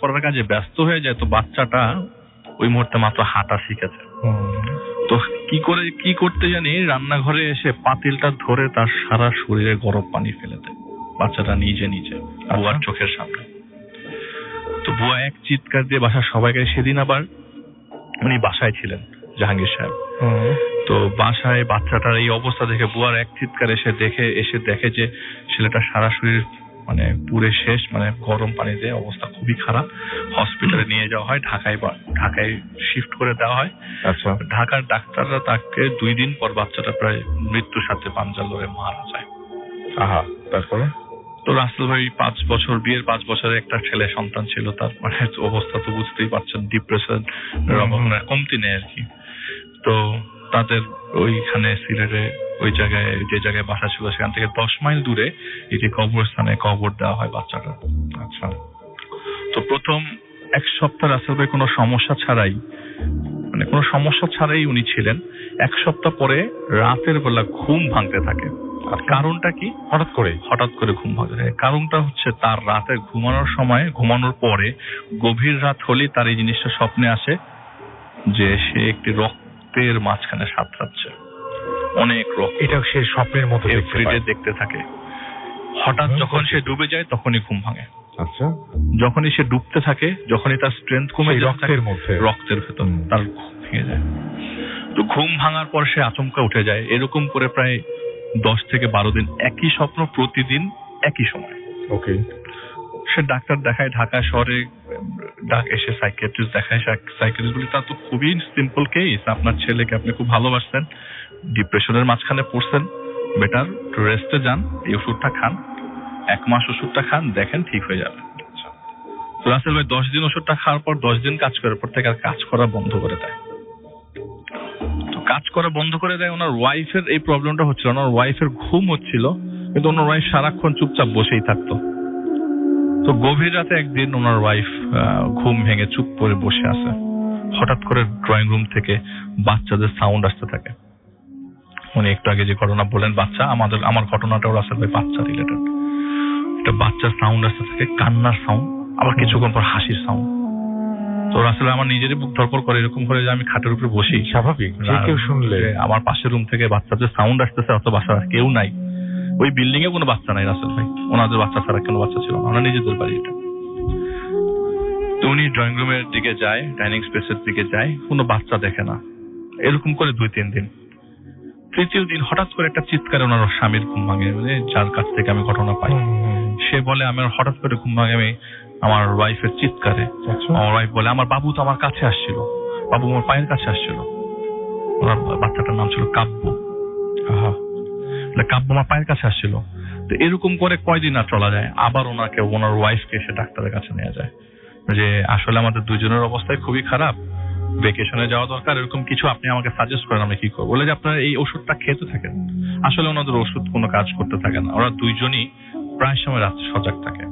করার কাজে ব্যস্ত হয়ে যায়। তো বাচ্চাটা ওই মুহূর্তে মাত্র হাঁটা শিখেছে। তো কি করতে জানি রান্নাঘরে এসে পাতিলটা ধরে তার সারা শরীরে গরম পানি ফেলে দেয় বাচ্চাটা নিজে বুয়ার চোখের সামনে। তো বুয়া এক চিৎকার দিয়ে বাসার সবাইকে, সেদিন আবার উনি বাসায় ছিলেন জাহাঙ্গীর সাহেব। তো বাসায় বাচ্চাটার এই অবস্থা দেখে বুয়ার এক চিৎকার এসে দেখে যে ছেলেটা সারা শরীর মানে পুরে শেষ, মানে গরম পানিতে অবস্থা খুবই খারাপ। হসপিটালে নিয়ে যাওয়া হয়, ঢাকায় শিফট করে দেওয়া হয়। আচ্ছা। ঢাকার ডাক্তাররা তাকে 2 দিন পর বাচ্চাটা প্রায় মৃত্যুর সাথে পাঞ্জা লড়ে মারা যায়। তারপরে তো রাসেল ভাই বিয়ের 5 বছরের একটা ছেলে সন্তান ছিল। তার মানে অবস্থা তো বুঝতেই পারছেন, ডিপ্রেশন কমতি নেই আর কি। তো তাদের ওইখানে সিলেটে ওই জায়গায়, যে জায়গায় বাসা ছিল সেখান থেকে 10 মাইল দূরে এটি কবরস্থানে কবর দেওয়া হয় বাচ্চাটা। আচ্ছা। তো প্রথম 1 সপ্তাহ রাসেল ভাই কোনো সমস্যা ছাড়াই উনি ছিলেন। 1 সপ্তাহ পরে রাতের বেলা ঘুম ভাঙতে থাকে। আর কারণটা কি? হঠাৎ করে ঘুম ভাঙতে থাকে। কারণটা হচ্ছে তার রাতে ঘুমানোর পরে গভীর রাত হলে তার এই জিনিসটা স্বপ্নে আসে যে সে একটি রক্তের মাঝখানে সাঁতরাচ্ছে, অনেক রক্ত। এটা সে স্বপ্নের মতো দেখতে থাকে। হঠাৎ যখন সে ডুবে যায় তখনই ঘুম ভাঙে। আচ্ছা। যখনই সে ডুবতে থাকে, যখনই তার স্ট্রেংথ কমে যায় রক্তের ভেতর তার ঘুম ভেঙে যায়। তো ঘুম ভাঙার পর সে আচমকা উঠে যায়। এরকম করে প্রায় 10 থেকে 12 দিন একই স্বপ্ন, প্রতিদিন একই সময়। ওকে। সে ডাক্তার দেখায় ঢাকা শহরে, এসে সাইকিয়াট্রিস্ট দেখায়। সাইকিয়াট্রিস্ট বলি তার তো খুবই সিম্পল কেস, আপনার ছেলেকে আপনি খুব ভালোবাসতেন, ডিপ্রেশনের মাঝখানে পড়ছেন, বেটার রেস্টে যান, এই ওষুধটা খান, 1 মাস ওষুধটা খান, দেখেন ঠিক হয়ে যাবে। তো রাসেল ভাই 10 দিন ওষুধটা খাওয়ার পর 10 দিন কাজ করার পর থেকে আর কাজ করা বন্ধ করে দেয়। তো কাজ করা বন্ধ করে দেয়। ওনার ওয়াইফের এই প্রবলেমটা হচ্ছিল, ওনার ওয়াইফের ঘুম হচ্ছিল, কিন্তু ওনার ওয়াইফ সারাক্ষণ চুপচাপ বসেই থাকতো। তো গভীর রাতে একদিন ওনার ওয়াইফ ঘুম ভেঙে চুপ করে বসে আছে। হঠাৎ করে ড্রয়িং রুম থেকে বাচ্চাদের সাউন্ড আসতে থাকে। উনি একটু আগে যে ঘটনা বলেন বাচ্চা, আমার ঘটনাটাও রাসেল ভাই বাচ্চা রিলেটেড। একটা বাচ্চার সাউন্ড আসতে থাকে, কান্নার সাউন্ড, আবার কিছুক্ষণ পর হাসির সাউন্ড। তো রাসেল আমার নিজেরই বুক ধরপড় করে, এরকম করে যে আমি খাটের উপরে বসি, স্বাভাবিক যে কেউ শুনলে আমার পাশের রুম থেকে বাচ্চাদের সাউন্ড আসতেছে, অত বাসার কেউ নাই, ওই বিল্ডিং এ কোনো বাচ্চা নাই রাসেল ভাই, ওনাদের বাচ্চা ছাড়া কোনো বাচ্চা ছিল না, ওনার নিজেদের বাড়ি এটা। তো উনি ড্রয়িং রুমের দিকে যায়, ডাইনিং স্পেসের দিকে যায়, কোনো বাচ্চা দেখে না। এরকম করে 2-3 দিন তৃতীয় দিন হঠাৎ করে একটা চিৎকারে ওনার স্বামীর ঘুম ভাঙে, মানে যার কাছ থেকে আমি ঘটনা পাই। সে বলে আমার হঠাৎ করে ঘুম ভাঙে আমি আমার ওয়াইফের চিৎকারে। আমার ওয়াইফ বলে আমার বাবু তো আমার কাছে আসছিল, বাবু আমার পায়ের কাছে আসছিল। ওনার বাচ্চাটার নাম ছিল কাব্য। কাব্য আমার পায়ের কাছে আসছিল। তো এরকম করে কয়দিন আর চলা যায়, আবার ওনার ওয়াইফকে এসে ডাক্তারের কাছে নিয়ে যায় যে আসলে আমাদের দুজনের অবস্থায় খুবই খারাপ, ভেকেশনে যাওয়া দরকার, এরকম কিছু আপনি আমাকে সাজেস্ট করেন আমি কি করবো। বলে যে আপনারা এই ওষুধটা খেতে থাকেন। আসলে ওনাদের ওষুধ কোনো কাজ করতে থাকে না, ওরা দুইজনই প্রায় সময় রাত্রে সজাগ থাকে।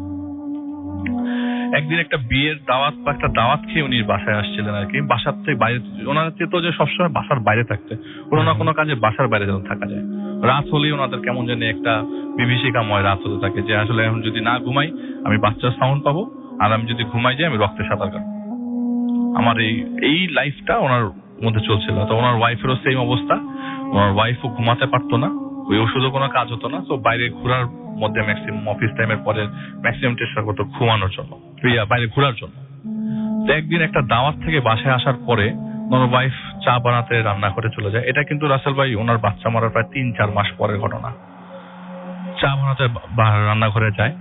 একদিন একটা বিয়ের দাওয়াত বা একটা দাওয়াত খেয়ে উনি বাসায় আসছিলেন আর কি। বাসার থেকে বাইরে, ওনার তো যে সবসময় বাসার বাইরে থাকতে, কোনো না কোনো কাজে বাসার বাইরে যেন থাকা যায়। রাত হলেই ওনাদের কেমন জানি একটা বিভীষিকাময় রাত হতে থাকে যে আসলে এখন যদি না ঘুমাই আমি বাচ্চার সাউন্ড পাবো, আর আমি যদি ঘুমাই যাই আমি রক্তে সাঁতার কাটবো। আমার এই লাইফটা ওনার মধ্যে চলছিল। তো ওনার ওয়াইফেরও সেম অবস্থা, ওনার ওয়াইফও ঘুমাতে পারতো না, ওই ওষুধও কোনো কাজ হতো না। তো বাইরে ঘোরার মধ্যে ম্যাক্সিমাম অফিস টাইমের পরে ম্যাক্সিমাম চেষ্টা করতো ঘুমানোর জন্য, বাইরে ঘোরার জন্য। তো একদিন একটা দাওয়াত থেকে বাসায় আসার পরে ওনার ওয়াইফ চা বানাতে রান্না করে চলে যায়। এটা কিন্তু রাসেল ভাই ওনার বাচ্চা মারার প্রায় 3-4 মাস পরের ঘটনা। চা বানাতে রান্নাঘরে যায়,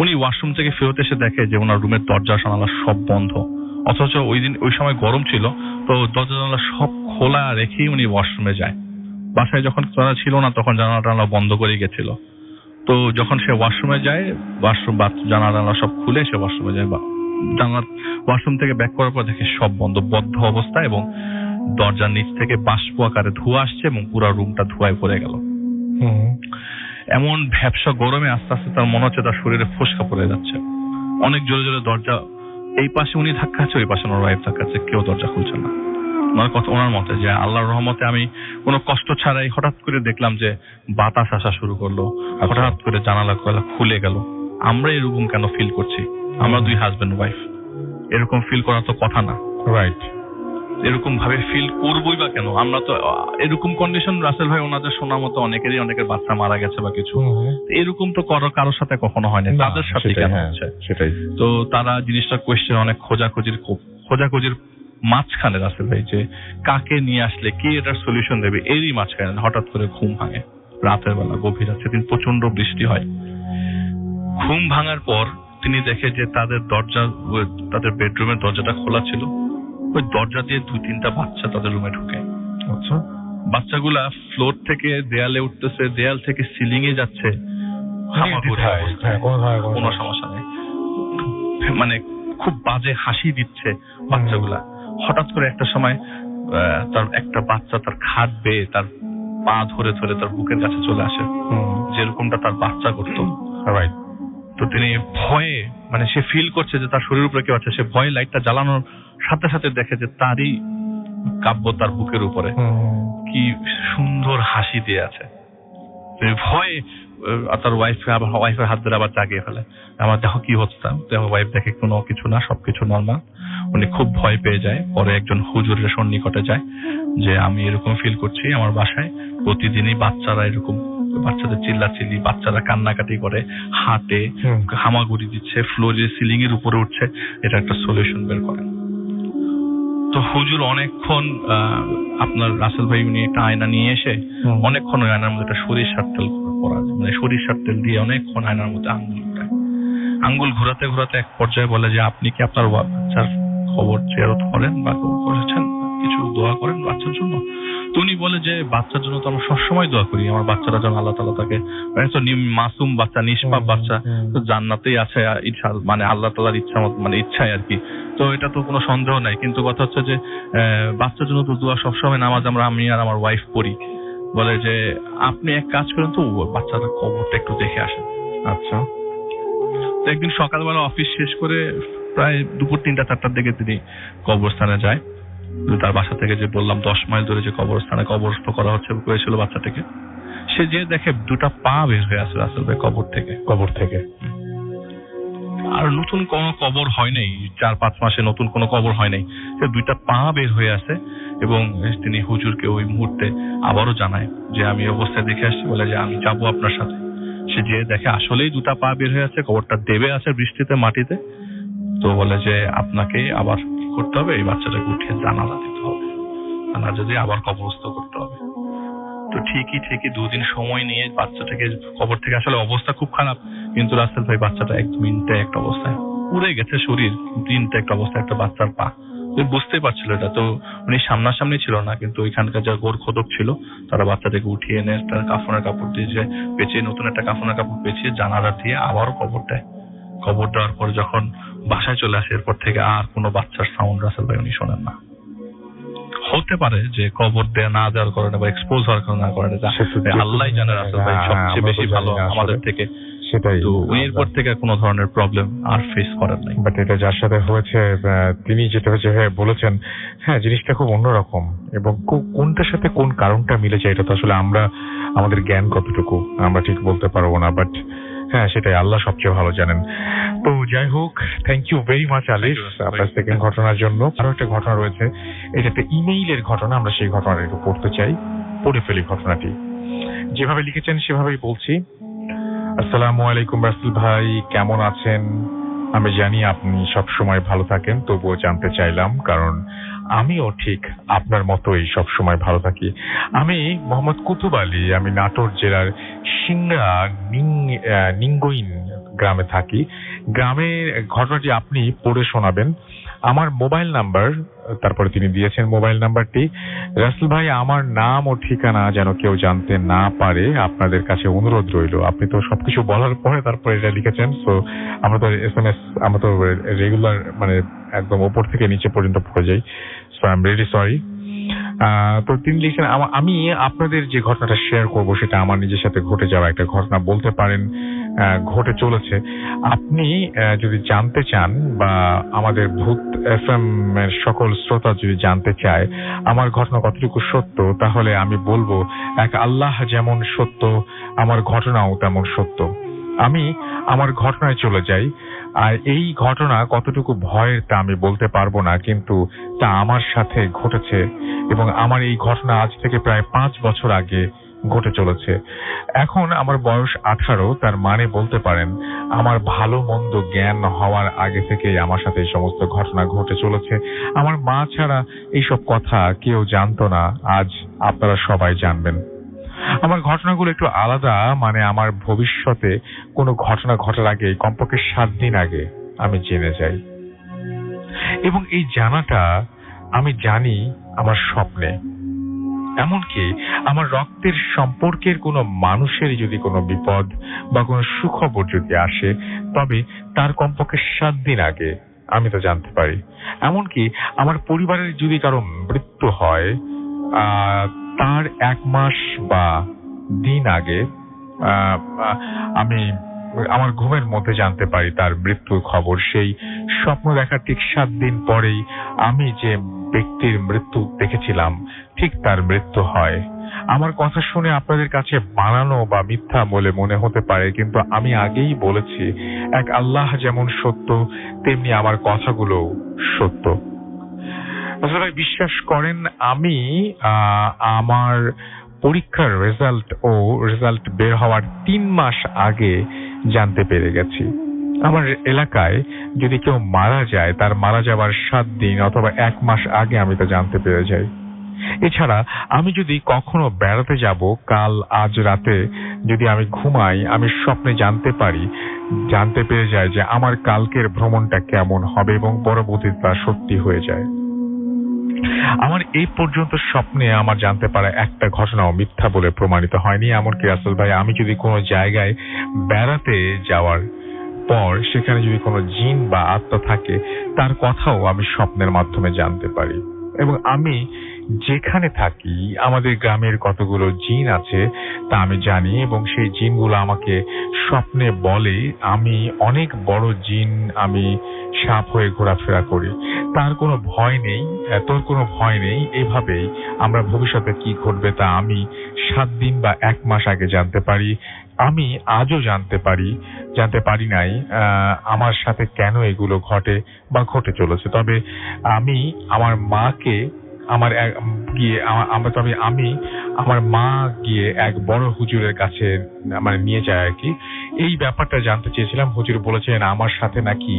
উনি ওয়াশরুম থেকে ফেরত এসে দেখে যে ওনার রুমের দরজা জানালা সব বন্ধ। অথচ ওই সময় গরম ছিল, তো দরজা জানালা সব খোলা রেখেই উনি ওয়াশরুমে যায়। বাসায় যখন তারা ছিল না তখন জানালা টানালা বন্ধ করে গেছিল। তো যখন সে ওয়াশরুমে যায়, জানালা সব খুলে সে ওয়াশরুমে যায়। ওয়াশরুম থেকে ব্যাক করার পর দেখে সব বদ্ধ অবস্থা এবং দরজার নিচ থেকে বাষ্প আকারে ধোঁয়া আসছে এবং পুরো রুমটা ধোঁয়ায় ভরে গেল। এমন ভ্যাপসা গরমে আস্তে আস্তে তার মনে হচ্ছে তার শরীরে ফোসকা পড়ে যাচ্ছে। অনেক জোরে জোরে দরজা, এই পাশে উনি ধাক্কাচ্ছে, ওই পাশে ওনার ওয়াইফ ধাক্কাচ্ছে, কেউ দরজা খুলছে না। ওনার মতে যে আল্লাহর রহমতে আমি কোনো কষ্ট ছাড়াই হঠাৎ করে দেখলাম যে বাতাস আসা শুরু করলো, হঠাৎ করে জানালা খুলে গেল। আমরা এরকম কেন ফিল করছি? আমরা 2 হাজবেন্ড ওয়াইফ, এরকম ফিল করার তো কথা না, রাইট? এরকম ভাবে ফিল করবোই বা কেন? আমরা তো এরকম কন্ডিশন, রাসেল ভাই ওনাদের শোনা মতো অনেকের বাচ্চা মারা গেছে বা কিছু, এরকম তো কারোর সাথে কখনো হয়নি, তাদের সাথে কেন হচ্ছে? সেটাই তো তারা জিনিসটা কোয়েশ্চেন, অনেক খোঁজাখুঁজির মাঝখানে রাসেল ভাই যে কাকে নিয়ে আসলে কে এটার সলিউশন দেবে, এরই মাঝখানে হঠাৎ করে ঘুম ভাঙে। রাতের বেলা গভীর রাত, সেদিন প্রচন্ড বৃষ্টি হয়। ঘুম ভাঙার পর তিনি দেখে যে তাদের বেডরুমের দরজাটা খোলা ছিল। ওই দরজা দিয়ে 2-3টা বাচ্চা তাদের রুমে ঢুকে। আচ্ছা, বাচ্চাগুলা ফ্লোর থেকে দেয়ালে উঠতেছে, দেয়াল থেকে সিলিং এ যাচ্ছে, কোনো সমস্যা নেই, মানে খুব বাজে হাসি দিচ্ছে বাচ্চাগুলা। হঠাৎ করে একটা সময় তার একটা বাচ্চা তার খাট বেয়ে তার পা ধরে তার বুকের কাছে চলে আসে, যেরকমটা তার বাচ্চা করতো। তো তিনি ভয়ে, মানে সে ফিল করছে যে তার শরীরের উপরে কেউ আছে, সে ভয়ে লাইটটা জ্বালানোর সাথে সাথে দেখে যে তারই কাব্য তার বুকের উপরে কি সুন্দর হাসি দিয়ে আছে। ভয়ে তার ওয়াইফের হাত ধরে আবার জাগিয়ে ফেলে, আমার দেখো কি হচ্ছে। ওয়াইফ দেখে কোনো কিছু না, সবকিছু নর্মাল। উনি খুব ভয় পেয়ে যায়। পরে একজন হুজুরের সন্নিকটে যায় যে আমি এরকম ফিল করছি, আমার বাসায় প্রতিদিনই বাচ্চারা এরকম, বাচ্চাদের চিল্লাচিল্লি, বাচ্চারা কান্নাকাটি করে, হাঁটে, হামাগুড়ি দিচ্ছে, ফ্লোরে সিলিং এর উপরে উঠছে, এটা একটা সলিউশন বের করেন। তো হুজুর অনেকক্ষণ আপনার রাসেল ভাই উনি একটা আয়না নিয়ে এসে অনেকক্ষণ ওই আয়নার মধ্যে একটা সরিষার তেল করা, মানে সরিষার তেল দিয়ে অনেকক্ষণ আয়নার মধ্যে আঙ্গুল ঘোরাতে ঘোরাতে এক পর্যায়ে বলে যে আপনি কি আপনার বাচ্চার খবর জিয়ারত করেন বা করেছেন, কিছু দোয়া করেন বাচ্চার জন্য? তো উনি বলে যে বাচ্চার জন্য তো আমরা সবসময় দোয়া করি, আমার বাচ্চারা যেন আল্লাহ তাআলা তাকে, মাসুম বাচ্চা, নিষ্পাপ বাচ্চা, তো জান্নাতেই আছে, মানে আল্লাহ তাআলার ইচ্ছা মত, মানে ইচ্ছায় আর কি। তো এটা তো কোনো সন্দেহ নাই, কিন্তু কথা হচ্ছে যে বাচ্চার জন্য তো দোয়া সবসময় নামাজ আমি আর আমার ওয়াইফ পড়ি। বলে যে আপনি এক কাজ করেন তো, বাচ্চাদের কবরটা একটু দেখে আসেন। আচ্ছা। তো একদিন সকালবেলা অফিস শেষ করে প্রায় দুপুর 3-4টার দিকে তিনি কবরস্থানে যায়। তার বাসা থেকে যে বললাম 10 মাইল দূরে যে কবরস্থানে কবরস্থ করা হয়েছিল বাচ্চাটাকে, সে যে দেখে 2টা পা বের হয়ে আসে রাসেল ভাই কবর থেকে। আর নতুন কোনো কবর হয় নাই, 4-5 মাসে নতুন কোনো কবর হয় নাই, সে 2টা পা বের হয়ে আসে। এবং তিনি হুজুরকে ওই মুহূর্তে আবারও জানায় যে আমি অবস্থায় দেখে আসছি, বলে যে আমি যাবো আপনার সাথে। সে যে দেখে আসলেই 2টা পা বের হয়ে আছে, কবরটা দেবে আছে বৃষ্টিতে মাটিতে। তো বলে যে আপনাকে আবার করতে হবে, এই বাচ্চাটাকে উঠিয়ে জানালা দিতে হবে, জানালা যদি আবার কবরস্থ করতে হবে। তো ঠিকই 2 দিন সময় নিয়ে বাচ্চাটাকে কবর থেকে, আসলে অবস্থা খুব খারাপ, কিন্তু রাসেল ভাই বাচ্চাটা 1 মিনিটে একটা অবস্থায় পুড়ে গেছে শরীর, তিনটা একটা অবস্থায় একটা বাচ্চার পা, বুঝতেই পারছিল এটা। তো উনি সামনাসামনি ছিল না, কিন্তু ওইখানকার যা গোর খোদক ছিল তারা বাচ্চাটাকে উঠিয়ে এনে তার কাফনের কাপড় দিয়ে পেঁচিয়ে, নতুন একটা কাফনের কাপড় পেঁচিয়ে জানালা দিয়ে আবারও কবর দেওয়ার পর যখন বাসায় চলে আসে, এরপর থেকে আর কোনো বাচ্চার সাউন্ড রাসেল ভাই উনি শোনেন না। হতে পারে যে কবর না দেওয়ার কারণে বা এক্সপোজ হওয়ার কারণে, আল্লাহ জানে রাসেল ভাই সবচেয়ে বেশি ভালো আমাদের থেকে। সেটাই, তো উনি এরপর থেকে কোনো ধরনের প্রবলেম আর ফেস করেন নাই। বাট এটা যার সাথে হয়েছে তিনি যেটা বলেছেন, হ্যাঁ জিনিসটা খুব অন্যরকম, এবং কোনটার সাথে কোন কারণটা মিলেছে এটা তো আসলে আমাদের জ্ঞান কতটুকু আমরা ঠিক বলতে পারবো না, বাট হ্যাঁ সেটাই আল্লাহ সবচেয়ে ভালো জানেন। তো যাই হোক, থ্যাংক ইউ ভেরি মাচ আলিফ আপনার সেকেন্ড ঘটনার জন্য। আরো একটা ঘটনা রয়েছে, এটা একটা ইমেইলের ঘটনা, আমরা সেই ঘটনাটা একটু পড়তে চাই, পড়ে ফেলি ঘটনাটি। যেভাবে লিখেছেন সেভাবেই বলছি। আসসালামু আলাইকুম রাসেল ভাই, কেমন আছেন? আমি জানি আপনি সবসময় ভালো থাকেন, তবুও জানতে চাইলাম, কারণ আমিও ঠিক আপনার মতোই সবসময় ভালো থাকি। আমি মোহাম্মদ কুতুব আলী, আমি নাটোর জেলার সিংড়া নিঙ্গইন গ্রামে থাকি। গ্রামের ঘটনাটি আপনি পড়ে শোনাবেন। আমার মোবাইল নাম্বার, তারপরে তিনি দিয়েছেন মোবাইল নাম্বারটি। রাসেল ভাই, আমার নাম ও ঠিকানা যেন কেউ জানতে না পারে, আপনাদের কাছে অনুরোধ রইল। আপনি তো সবকিছু বলার পরে তারপরে এটা লিখেছেন, সো আমরা তো SMS আমরা তো রেগুলার মানে একদম ওপর থেকে নিচে পর্যন্ত পড়ে যাই, so I am really sorry. তো তিনি লিখছেন, আমি আপনাদের যে ঘটনাটা শেয়ার করব সেটা আমার নিজের সাথে ঘটে যাওয়া একটা ঘটনা বলতে পারেন, ঘটে চলেছে। আপনি যদি জানতে চান বা আমাদের ভূত FM এর সকল শ্রোতা যদি জানতে চায় আমার ঘটনা কতটুকু সত্য, তাহলে আমি বলবো, এক আল্লাহ যেমন সত্য, আমার ঘটনাও তেমন সত্য। আমি আমার ঘটনায় চলে যাই। আর এই ঘটনা কতটুকু ভয়ের তা আমি বলতে পারবো না, কিন্তু তা আমার সাথে ঘটেছে, এবং আমার এই ঘটনা আজ থেকে প্রায় 5 বছর আগে ঘটে চলেছে। এখন আমার বয়স 18, তার মানে বলতে পারেন আমার ভালো মন্দ জ্ঞান হওয়ার আগে থেকেই আমার সাথে এই সমস্ত ঘটনা ঘটে চলেছে। আমার মা ছাড়া এইসব কথা কেউ জানতো না, আজ আপনারা সবাই জানবেন। আমার ঘটনাগুলো একটু আলাদা, মানে আমার ভবিষ্যতে কোনো ঘটনা ঘটার আগে কমপক্ষে 7 দিন আগে আমি জেনে যাই, এবং এই জানাটা আমি জানি আমার স্বপ্নে। এমনকি আমার রক্তের সম্পর্কের কোনো মানুষের যদি কোনো বিপদ বা কোনো সুখবর যদি আসে, তবে তার কমপক্ষে 7 দিন আগে আমি তো জানতে পারি। এমনকি আমার পরিবারের যদি কারো মৃত্যু হয়, তার 1 মাস বা দিন আগে আমি আমার ঘুমের মধ্যে জানতে পারি তার মৃত্যুর খবর। সেই স্বপ্ন দেখার ঠিক 7 দিন পরেই আমি যে ব্যক্তির মৃত্যু দেখেছিলাম ঠিক তার মৃত্যু হয়। আমার কথা শুনে আপনাদের কাছে বানানো বা মিথ্যা বলে মনে হতে পারে, কিন্তু আমি আগেই বলেছি, এক আল্লাহ যেমন সত্য, তেমনি আমার কথাগুলো সত্য। আসলে বিশ্বাস করেন, আমি আমার পরীক্ষার রেজাল্ট বের হওয়ার 3 মাস আগে জানতে পেরে গেছি। আমার এলাকায় যদি কেউ মারা যায়, তার মারা যাবার 7 দিন অথবা 1 মাস আগে আমি তা জানতে পেরে যাই। এছাড়া আমি যদি কখনো বেড়াতে যাব, আজ রাতে যদি আমি ঘুমাই, আমি স্বপ্নে জানতে পেরে যাই যে আমার কালকের ভ্রমণটা কেমন হবে, এবং পরবর্তীতে তা সত্যি হয়ে যায়। আমার এই পর্যন্ত স্বপ্নে আমার জানতে পারা একটা ঘটনাও মিথ্যা বলে প্রমাণিত হয়নি। এমনকি রাসেল ভাই, আমি যদি কোনো জায়গায় বেড়াতে যাওয়ার পর সেখানে যদি কোনো জিন বা আত্মা থাকে, তার কথাও আমি স্বপ্নের মাধ্যমে জানতে পারি। এবং আমি যেখানে থাকি, আমাদের গ্রামের কতগুলো জিন আছে তা আমি জানি, এবং সেই জিনগুলো আমাকে স্বপ্নে বলে আমি অনেক বড় জিন, আমি সাপ হয়ে ঘোরাফেরা করি। তার কোনো ভয় নেই, তোর কোনো ভয় নেই। এইভাবেই আমরা ভবিষ্যতে কি ঘটবে তা আমি 7 দিন বা 1 মাস আগে জানতে পারি। আমি আজও জানতে পারি নাই আমার সাথে কেন এগুলো ঘটে বা ঘটে চলেছে। তবে আমি আমার মাকে আমার মা গিয়ে এক বড় হুজুরের কাছে মানে নিয়ে যায় আর কি, এই ব্যাপারটা জানতে চেয়েছিলাম। হুজুর বলেছেন আমার সাথে নাকি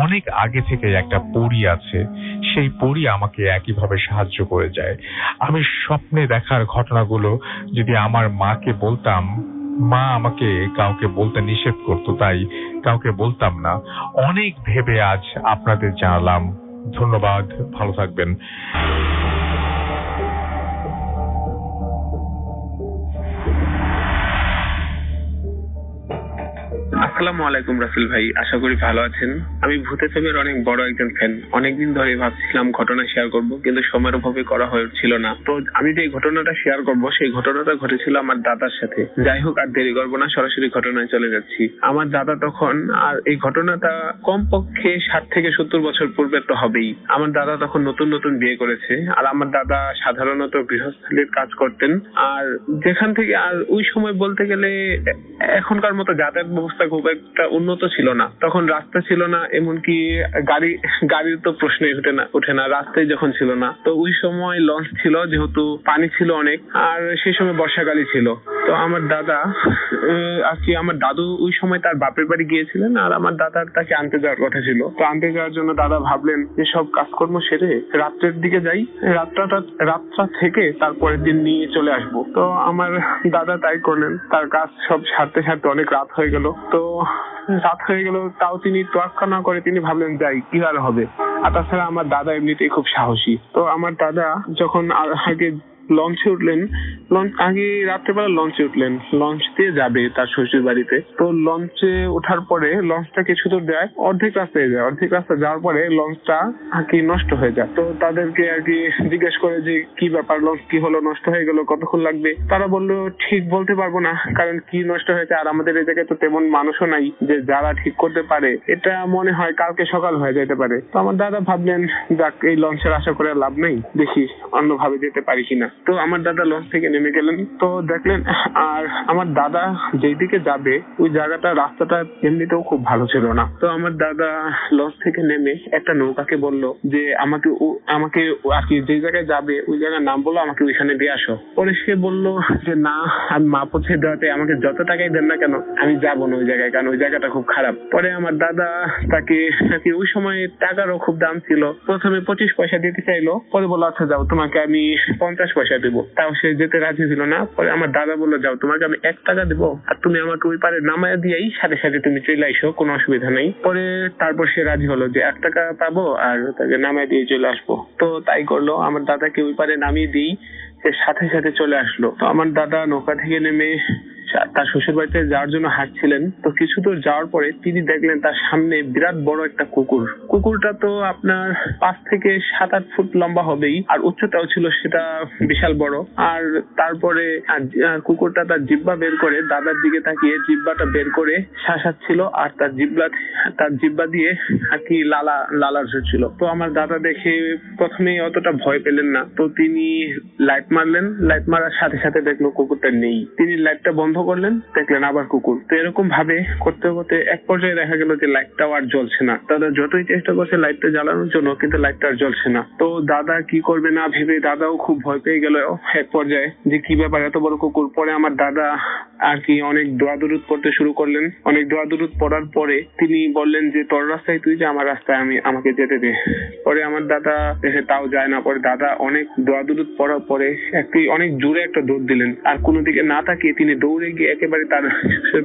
অনেক আগে থেকে একটা পরী আছে, সেই পরী আমাকে একইভাবে সাহায্য করে যায়। আমি স্বপ্নে দেখার ঘটনাগুলো যদি আমার মাকে বলতাম, মা আমাকে কাউকে বলতে নিষেধ করতো, তাই কাউকে বলতাম না। অনেক ভেবে আজ আপনাদের জানালাম। ধন্যবাদ, ভালো থাকবেন। আসসালামু আলাইকুম রাসেল ভাই, আশা করি ভালো আছেন। আমি ভূত এফএমের অনেক বড় একজন ফ্যান। অনেকদিন ধরে ভাবছিলাম ঘটনা শেয়ার করব, কিন্তু সময়ের অভাবে করা হয়ে উঠছিল না। তো আমি যে ঘটনাটা শেয়ার করব সেই ঘটনাটা ঘটেছিল আমার দাদার সাথে। যাই হোক, আর দেরি করবো না, সরাসরি ঘটনায় চলে যাচ্ছি। আমার দাদা তখন, আর এই ঘটনাটা কমপক্ষে 60 থেকে 70 বছর পূর্বে তো হবেই। আমার দাদা তখন নতুন নতুন বিয়ে করেছে, আর আমার দাদা সাধারণত গৃহস্থালির কাজ করতেন। আর যেখান থেকে, আর ওই সময় বলতে গেলে এখনকার মতো যাতায়াত ব্যবস্থা খুব একটা উন্নত ছিল না। তখন রাস্তা ছিল না, এমনকি গাড়ির তো প্রশ্নই ওঠে না রাস্তায় যখন ছিল না। তো ওই সময় লঞ্চ ছিল, যেহেতু পানি ছিল অনেক, আর সেই সময় বর্ষাকালই ছিল। তো আমার দাদা আর কি, আমার দাদু ওই সময় তার বাপের বাড়ি গিয়েছিলেন, আর আমার দাদার তাকে আনতে যাওয়ার কথা ছিল। তো আনতে যাওয়ার জন্য দাদা ভাবলেন যে সব কাজকর্ম সেরে রাত্রের দিকে যাই, রাতটা থেকে তারপরের দিন নিয়ে চলে আসবো। তো আমার দাদা তাই করলেন। তার কাজ সব সারতে অনেক রাত হয়ে গেল। তো রাত হয়ে গেল, তাও তিনি তোয়াক্কা না করে তিনি ভাবলেন যাই, কি আর হবে। আর তাছাড়া আমার দাদা এমনিতেই খুব সাহসী। তো আমার দাদা যখন আগে লঞ্চে উঠলেন, আগে রাত্রেবেলা লঞ্চে উঠলেন, লঞ্চ দিয়ে যাবে তার শ্বশুর বাড়িতে। তো লঞ্চে ওঠার পরে লঞ্চটা কিছু দূর যায়, অর্ধেক রাস্তা যাওয়ার পরে লঞ্চটা আর কি নষ্ট হয়ে যায়। তো তাদেরকে আর কি জিজ্ঞেস করে যে কি ব্যাপার, লঞ্চ কি হলো, নষ্ট হয়ে গেল, কতক্ষণ লাগবে? তারা বললো ঠিক বলতে পারবো না, কারণ কি নষ্ট হয়েছে, আর আমাদের এই জায়গায় তো তেমন মানুষও নাই যে যারা ঠিক করতে পারে। এটা মনে হয় কালকে সকাল হয়ে যেতে পারে। তো আমার দাদা ভাবলেন যাক, এই লঞ্চের আশা করে লাভ নেই, দেখি অন্যভাবে যেতে পারি কিনা। তো আমার দাদা লঞ্চ থেকে নেমে গেলেন। তো দেখলেন, আর আমার দাদা যেই দিকে যাবে ওই জায়গাটা, রাস্তাটা এমনিতেও খুব ভালো ছিল না। তো আমার দাদা লঞ্চ থেকে নেমে একটা নৌকাকে বলল যে আমাকে আর কি যে জায়গায় যাবে ওই জায়গার নাম বলো, আমাকে ওইখানে দিয়ে আসো। পরে সে বলল যে না, আমি মা পৌঁছে দেওয়াতে আমাকে যত টাকাই দেন না কেন আমি যাবো না ওই জায়গায়, কারণ ওই জায়গাটা খুব খারাপ। পরে আমার দাদা তাকে ওই সময় টাকারও খুব দাম ছিল, প্রথমে 25 পয়সা দিতে চাইলো। পরে বললো আচ্ছা যাও, তোমাকে আমি 50 পয়সা দেবো। তাও সে যেতে রাজি ছিল না। পরে আমার দাদা বললো যাও, তোমাকে আমি 1 টাকা দেবো, আর তুমি আমাকে ওই পারে নামায় দিয়েই সাথে সাথে তুমি চলে আইসো, কোনো অসুবিধা নেই। পরে তারপর সে রাজি হলো যে 1 টাকা পাবো আর তাকে নামায় দিয়ে চলে আসবো। তো তাই করলো, আমার দাদাকে ওই পারে নামিয়ে দিই, সে সাথে সাথে চলে আসলো। তো আমার দাদা নৌকা থেকে নেমে তার শ্বশুর বাড়িতে যাওয়ার জন্য হাঁটছিলেন। তো কিছু দূর যাওয়ার পরে তিনি দেখলেন তার সামনে বিরাট বড় একটা কুকুর। কুকুরটা তো আপনার 5 থেকে 7-8 ফুট লম্বা হবেই, আর উচ্চতাও ছিল সেটা বিশাল বড়। আর তারপরে কুকুরটা তার জিহ্বা বের করে দাদার দিকে তাকিয়ে জিহ্বাটা বের করে শাসাচ্ছিল, আর তার জিহ্বা দিয়ে আর কি লালা ঝরছিল। তো আমার দাদা দেখে প্রথমে অতটা ভয় পেলেন না। তো তিনি লাইট মারলেন, লাইট মারার সাথে সাথে দেখলো কুকুরটা নেই। তিনি লাইটটা বন্ধ করলেন, দেখলেন আবার কুকুর। তো এরকম ভাবে করতে করতে এক পর্যায়ে দেখা গেল যে লাইটটাও আর জ্বলছে না। দাদা যতই চেষ্টা করছে লাইটটা জ্বালানোর জন্য, কিন্তু লাইটটা আর জ্বলছে না। তো দাদা কি করবে না ভেবে দাদাও খুব ভয় পেয়ে গেল এক পর্যায়ে, যে কি ব্যাপার, এত বড় কুকুর। পরে আমার দাদা আর কি অনেক দোয়া দরুদ পড়তে শুরু করলেন। অনেক দোয়া দরুদ পড়ার পরে তিনি বললেন যে তোর রাস্তায় তুই যা, আমার রাস্তায় আমাকে যেতে দে। পরে আমার দাদা দেখে তাও যায় না। পরে দাদা অনেক দোয়া দরুদ পড়ার পরে অনেক জোরে একটা দৌড় দিলেন, আর কোনো দিকে না তাকিয়ে তিনি দৌড়ে গিয়ে একেবারে তার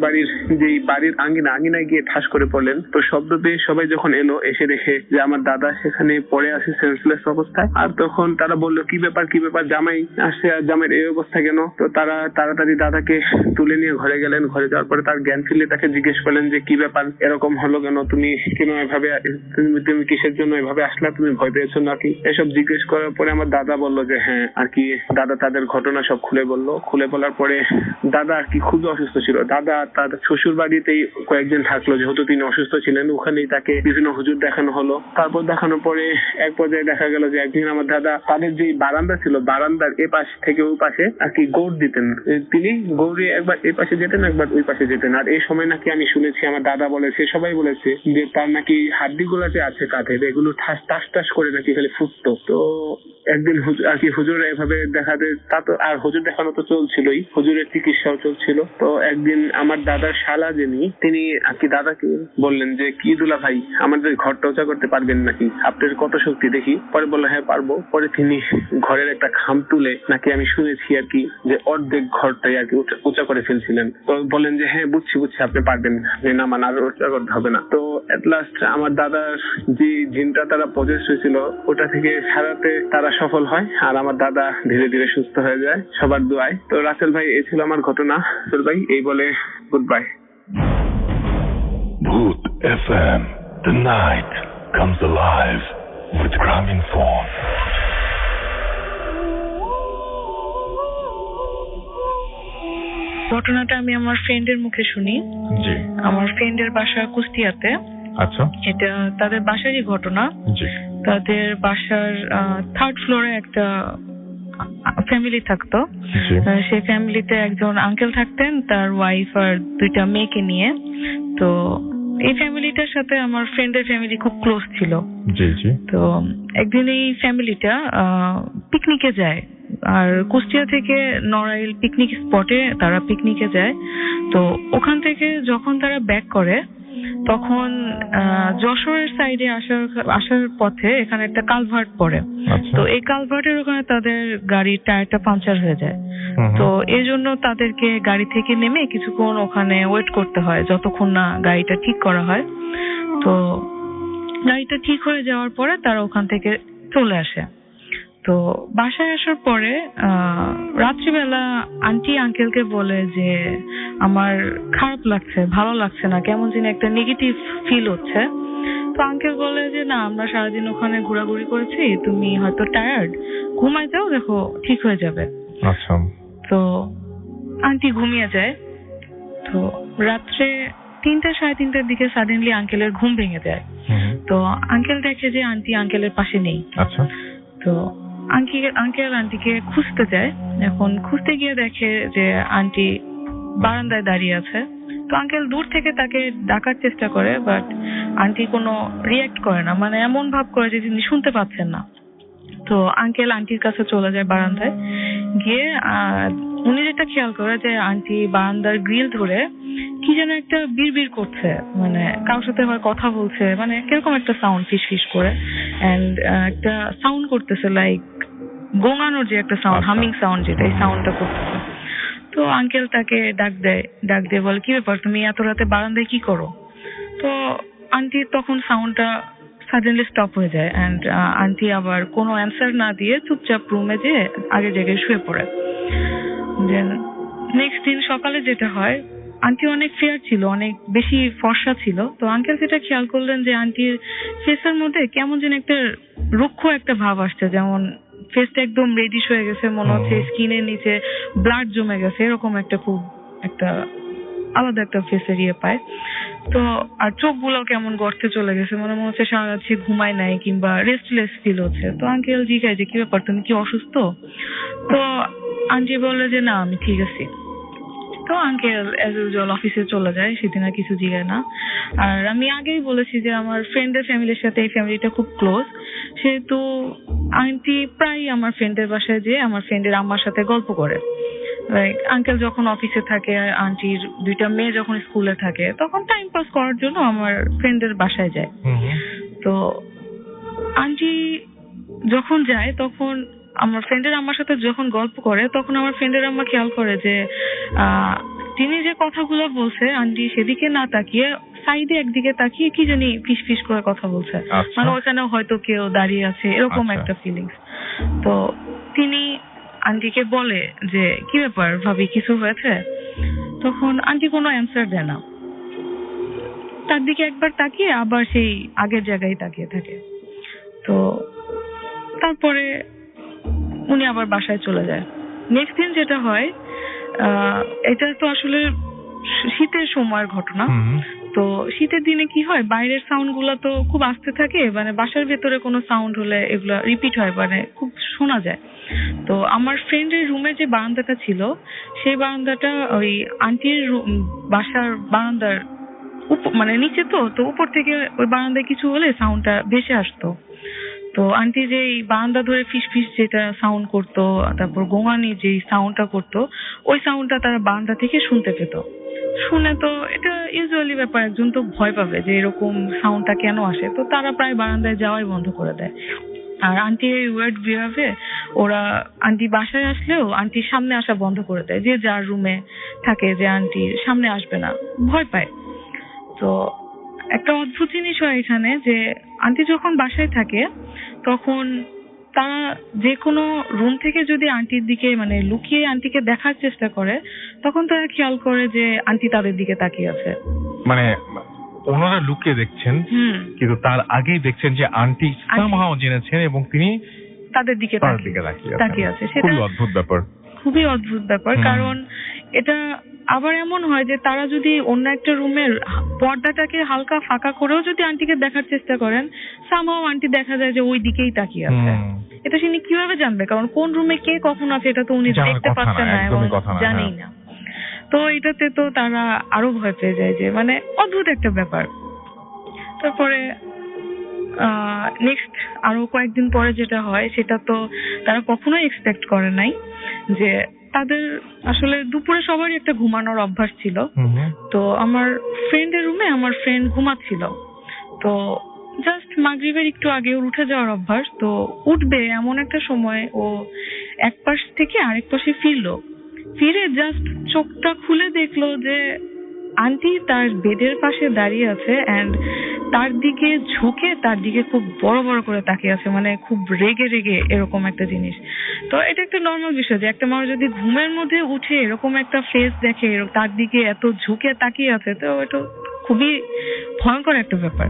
বাড়ির যে বাড়ির আঙ্গিনায় গিয়ে ঠাস করে পড়লেন। তো শব্দ পেয়ে সবাই যখন এলো, এসে দেখে যে আমার দাদা সেখানে পড়ে আছে সেন্সলেস অবস্থায়। আর তখন তারা বললো কি ব্যাপার, জামাই আসছে আর জামাইয়ের এই অবস্থা কেন? তো তারা তাড়াতাড়ি দাদাকে তুলে নিয়ে ঘরে গেলেন। ঘরে যাওয়ার পরে তার জ্ঞান ফিরলে তাকে জিজ্ঞেস করলেন যে কি ব্যাপার, এরকম হলো কেন, তুমি কেন এভাবে, তুমি কিসের জন্য এভাবে আসলা, তুমি ভয় পেয়েছো নাকি? এসব জিজ্ঞেস করার পরে আমার দাদা বললো যে হ্যাঁ আর কি, দাদা তাদের ঘটনা সব খুলে বললো। খুলে বলার পরে দাদা আর কি খুবই অসুস্থ ছিল। দাদা তার শ্বশুর বাড়িতেই কয়েকদিন থাকলো, যেহেতু তিনি অসুস্থ ছিলেন। ওখানেই তাকে বিভিন্ন হুজুর দেখানো হলো। তারপর দেখানোর পরে এক পর্যায়ে দেখা গেল যে একদিন আমার দাদা তাদের যে বারান্দা ছিল, বারান্দার এ পাশ থেকে ওই পাশে আর কি গৌড় দিতেন। তিনি গৌড়ে একবার এই পাশে যেতেন, একবার ওই পাশে যেতেন। আর এই সময় নাকি আমি শুনেছি, আমার দাদা বলেছে, সবাই বলেছে যে তার নাকি হাড্ডি গুলা যে আছে কাঁধের, এগুলো টাস টাস করে নাকি খালি ফুটতো। তো একদিন আর কি হুজুর এভাবে দেখাতে তা তো, আর হুজুর দেখানো তো চলছিলই, হুজুরের চিকিৎসাও চলছিল। তো একদিন আমার দাদার শালা যিনি, তিনি আর কি দাদাকে বললেন যে কি দুলা ভাই আমাদের ঘরটা উঁচা করতে পারবেন নাকি, আপনার কত শক্তি দেখি। পরে বললো হ্যাঁ পারবো। পরে তিনি ঘরের একটা খাম তুলে নাকি আমি শুনেছি আর কি যে অর্ধেক ঘরটাই আর কি উঁচা করে ফেলছিলেন। তো বলেন যে হ্যাঁ বুঝছি আপনি পারবেন, যে না মানে আর উঁচা করতে হবে না। তো এট লাস্ট আমার দাদার যে জিনটা তারা পজেস হয়েছিল ওটা থেকে সারাতে তারা সফল হয়, আর আমার দাদা ধীরে ধীরে সুস্থ হয়ে যায় সবার দোয়ায়। তো রাসেল ভাই এই ছিল আমার ঘটনা। রাসেল ভাই এই বলে good bye. Bhoot FM. The night comes alive with Graminphone. ঘটনাটা আমি আমার ফ্রেন্ডের মুখে শুনি। জি। আমার ফ্রেন্ডের বাসা কুষ্টিয়াতে। আচ্ছা। এটা তাদের বাসারই ঘটনা। জি। তাদের বাসার 3rd ফ্লোরে একটা ফ্যামিলি থাকতো। সেই ফ্যামিলিতে একজন আঙ্কেল থাকতেন, তার ওয়াইফ আর 2টা মেয়েকে নিয়ে। তো এই ফ্যামিলিটার সাথে আমার ফ্রেন্ডের ফ্যামিলি খুব ক্লোজ ছিল। জি জি। তো একদিন এই ফ্যামিলিটা পিকনিকে যায়, আর কুষ্টিয়া থেকে নড়াইল পিকনিক স্পটে তারা পিকনিকে যায়। তো ওখান থেকে যখন তারা ব্যাক করে তখন যশোরের সাইডে আসার পথে এখানে একটা কালভার্ট পড়ে। তো এই কালভার্টের ওখানে তাদের গাড়ির টায়ারটা পাংচার হয়ে যায়। তো এই জন্য তাদেরকে গাড়ি থেকে নেমে কিছুক্ষণ ওখানে ওয়েট করতে হয় যতক্ষণ না গাড়িটা ঠিক করা হয়। তো গাড়িটা ঠিক হয়ে যাওয়ার পরে তারা ওখান থেকে চলে আসে। তো বাসায় আসার পরে রাত্রিবেলা আন্টি আঙ্কেলকে বলে যে আমার খারাপ লাগছে, ভালো লাগছে না, কেমন যেন একটা নেগেটিভ ফিল হচ্ছে। তো আঙ্কেল বলে যে না, আমরা সারাদিন ওখানে ঘোরাঘুরি করেছি, তুমি হয়তো টায়ার্ড, ঘুমায় যাও, দেখো ঠিক হয়ে যাবে। আচ্ছা। তো আন্টি ঘুমিয়ে যায়। তো রাত্রে 3টা 3:30টার দিকে সাডেনলি আঙ্কেলের ঘুম ভেঙে যায়। তো আঙ্কেল দেখে যে আন্টি আঙ্কেলের পাশে নেই। আচ্ছা। তো আঙ্কেল আন্টিকে খুঁজতে যায়। এখন খুঁজতে গিয়ে দেখে যে আন্টি বারান্দায় দাঁড়িয়ে আছে। তো আঙ্কেল দূর থেকে তাকে ডাকার চেষ্টা করে, বাট আন্টি কোনো রিঅ্যাক্ট করে না, মানে এমন ভাব করে যে তিনি শুনতে পাচ্ছেন না। তো আঙ্কেল আন্টির কাছে চলে যায় বারান্দায় গিয়ে। উনি যেটা খেয়াল করে যে আন্টি বারান্দার গ্রিল ধরে কি যেন একটা বিড়বিড় করছে, মানে কারোর সাথে হয় কথা বলছে, মানে কিরকম একটা সাউন্ড ফিস ফিস করে, এন্ড একটা সাউন্ড করতেছে লাইক গোঙানোর যে একটা সাউন্ড, হামিং সাউন্ড, যেটা এই সাউন্ডটা করতেছে। তো আঙ্কেল তাকে ডাক দিয়ে বলে কি ব্যাপার, তুমি এত রাতে বারান্দায় কি করো? তো আন্টি তখন সাউন্ডটা সাডেনলি স্টপ হয়ে যায়, এন্ড আন্টি আবার কোনো অ্যান্সার না দিয়ে চুপচাপ রুমে যেয়ে আগে জায়গায় শুয়ে পড়ে। দেন নেক্সট দিন সকালে যেটা হয়, আন্টি অনেক ফেয়ার ছিল, অনেক বেশি ফর্সা ছিল। তো আঙ্কেল যেটা খেয়াল করলেন যে আন্টির ফেসের মধ্যে কেমন যেন একটা রুক্ষ একটা ভাব আসছে, যেমন ফেসটা একদম রেডিশ হয়ে গেছে, মনে হচ্ছে স্কিনের নিচে ব্লাড জমে গেছে, এরকম একটা খুব একটা আলাদা একটা ফেসের ইয়ে পায়। তো আর চোখগুলো কেমন গর্তে চলে গেছে, মনে হচ্ছে সারা রাত ঘুমায় নাই কিংবা রেস্টলেস ফিল হচ্ছে। তো আঙ্কেল জিজ্ঞাসা যে কি ব্যাপার, তুমি কি অসুস্থ? তো আন্টি বলে যে না, আমি ঠিক আছি। তো আঙ্কেল অ্যাজ ইউজুয়াল অফিসে চলে যায়, সেদিন আর কিছু জিজ্ঞাসা না। আর আমি আগেই বলেছি যে আমার ফ্রেন্ডের ফ্যামিলির সাথে এই ফ্যামিলিটা খুব ক্লোজ, সেহেতু আন্টি প্রায় আমার ফ্রেন্ডের বাসায় যেয়ে আমার ফ্রেন্ডের আম্মার সাথে গল্প করে। লাইক আঙ্কেল যখন অফিসে থাকে, আন্টির 2টা মেয়ে যখন স্কুলে থাকে, তখন টাইম পাস করার জন্য আমার ফ্রেন্ডের বাসায় যায়। তো আন্টি যখন যায় তখন আমার ফ্রেন্ডের আম্মার সাথে যখন গল্প করে, তখন আমার ফ্রেন্ডের আম্মা খেয়াল করে যে তিনি যে কথাগুলো বলছে আন্টি সেদিকে না তাকিয়ে সাইডে একদিকে তাকিয়ে কি জানি ফিস ফিস করে কথা বলছে, মানে ওখানে হয়তো কেউ দাঁড়িয়ে আছে, এরকম একটা ফিলিংস। তো তিনি আন্টিকে বলে যে কি ব্যাপার ভাবি, কিছু হয়েছে? তখন আন্টি কোনো অ্যান্সার দেয় না, তার দিকে একবার তাকিয়ে আবার সেই আগের জায়গায় তাকিয়ে থাকে। তো তারপরে উনি আবার বাসায় চলে যায়। নেক্সট দিন যেটা হয়, এটা তো আসলে শীতের সময়ের ঘটনা। তো শীতের দিনে কি হয়, বাইরের সাউন্ড গুলা তো খুব আস্তে থাকে, মানে বাসার ভেতরে কোনো সাউন্ড হলে এগুলা রিপিট হয়, মানে খুব শোনা যায়। তো আমার ফ্রেন্ডের রুমে যে বারান্দাটা ছিল, সেই বারান্দাটা ওই আন্টির বাসার বারান্দার মানে নিচে, তো উপর থেকে ওই বারান্দায় কিছু হলে সাউন্ডটা ভেসে আসতো। তো আন্টি যে বারান্দা ধরে ফিস ফিস যেটা সাউন্ড করতো, তারপর গোঙানি যে সাউন্ডটা করতো, ওই সাউন্ডটা তারা বারান্দা থেকে শুনতে পেত। শুনে তো এটা ইউজুয়ালি ব্যাপার, একজন তো ভয় পাবে যে এরকম সাউন্ডটা কেন আসে, তো তারা প্রায় বারান্দায় যাওয়াই বন্ধ করে দেয়। আর আন্টি এই ওয়ার্ড বিহেভে ওরা আন্টি বাসায় আসলেও আন্টির সামনে আসা বন্ধ করে দেয়, যে যার রুমে থাকে যে আন্টির সামনে আসবে না, ভয় পায়। তো একটা অদ্ভুত জিনিস হয় এখানে যে আন্টি যখন বাসায় থাকে তখন তারা যে কোনো রুম থেকে যদি আন্টির দিকে মানে লুকিয়ে আন্টিকে দেখার চেষ্টা করে, তখন তারা খেয়াল করে যে আন্টি তাদের দিকে তাকিয়ে আছে। মানে ওনারা লুকিয়ে দেখছেন, কিন্তু তার আগেই দেখছেন যে আন্টি সামহাও জেনেছেন এবং তিনি তাদের দিকে তাকিয়ে আছে। সেটা খুবই অদ্ভুত ব্যাপার, খুবই অদ্ভুত ব্যাপার। কারণ এটা আবার এমন হয় যে তারা যদি অন্য একটা রুমের পর্দাটাকে হালকা ফাঁকা করেও যদি আন্টিকে দেখার চেষ্টা করেন, সামহাও আন্টি দেখা যায় যে ওই দিকেই তাকিয়ে আছে। এটা তিনি কিভাবে জানবে? কারণ কোন রুমে কে কখন আছে এটা তো উনি দেখতে পাচ্ছেন না এবং জানেই না। তো এটাতে তো তারা আরো ভয় পেয়ে যায়, যে মানে অদ্ভুত একটা ব্যাপার। তারপরে নেক্সট আরো কয়েকদিন পরে যেটা হয় সেটা তো তারা কখনোই এক্সপেক্ট করে নাই, যে তাদের আসলে দুপুরে সবারই একটা ঘুমানোর অভ্যাস ছিল। তো আমার ফ্রেন্ডের রুমে আমার ফ্রেন্ড ঘুমাচ্ছিল, তো জাস্ট মাগরিবের একটু আগে ওর উঠে যাওয়ার অভ্যাস। তো উঠবে এমন একটা সময় ও এক পাশ থেকে আরেক পাশে ফিরে জাস্ট চোখটা খুলে দেখলো যে আন্টি তার বেডের পাশে দাঁড়িয়ে আছে এন্ড তার দিকে ঝুঁকে তার দিকে খুব বড় বড় করে তাকিয়ে আছে, মানে খুব রেগে এরকম একটা জিনিস। তো এটা একটা নর্মাল বিষয় যে একটা মানুষ যদি ঘুমের মধ্যে উঠে এরকম একটা ফেস দেখে, তার দিকে এত ঝুঁকে তাকিয়ে আছে, তো এটা খুবই ভয়ঙ্কর একটা ব্যাপার।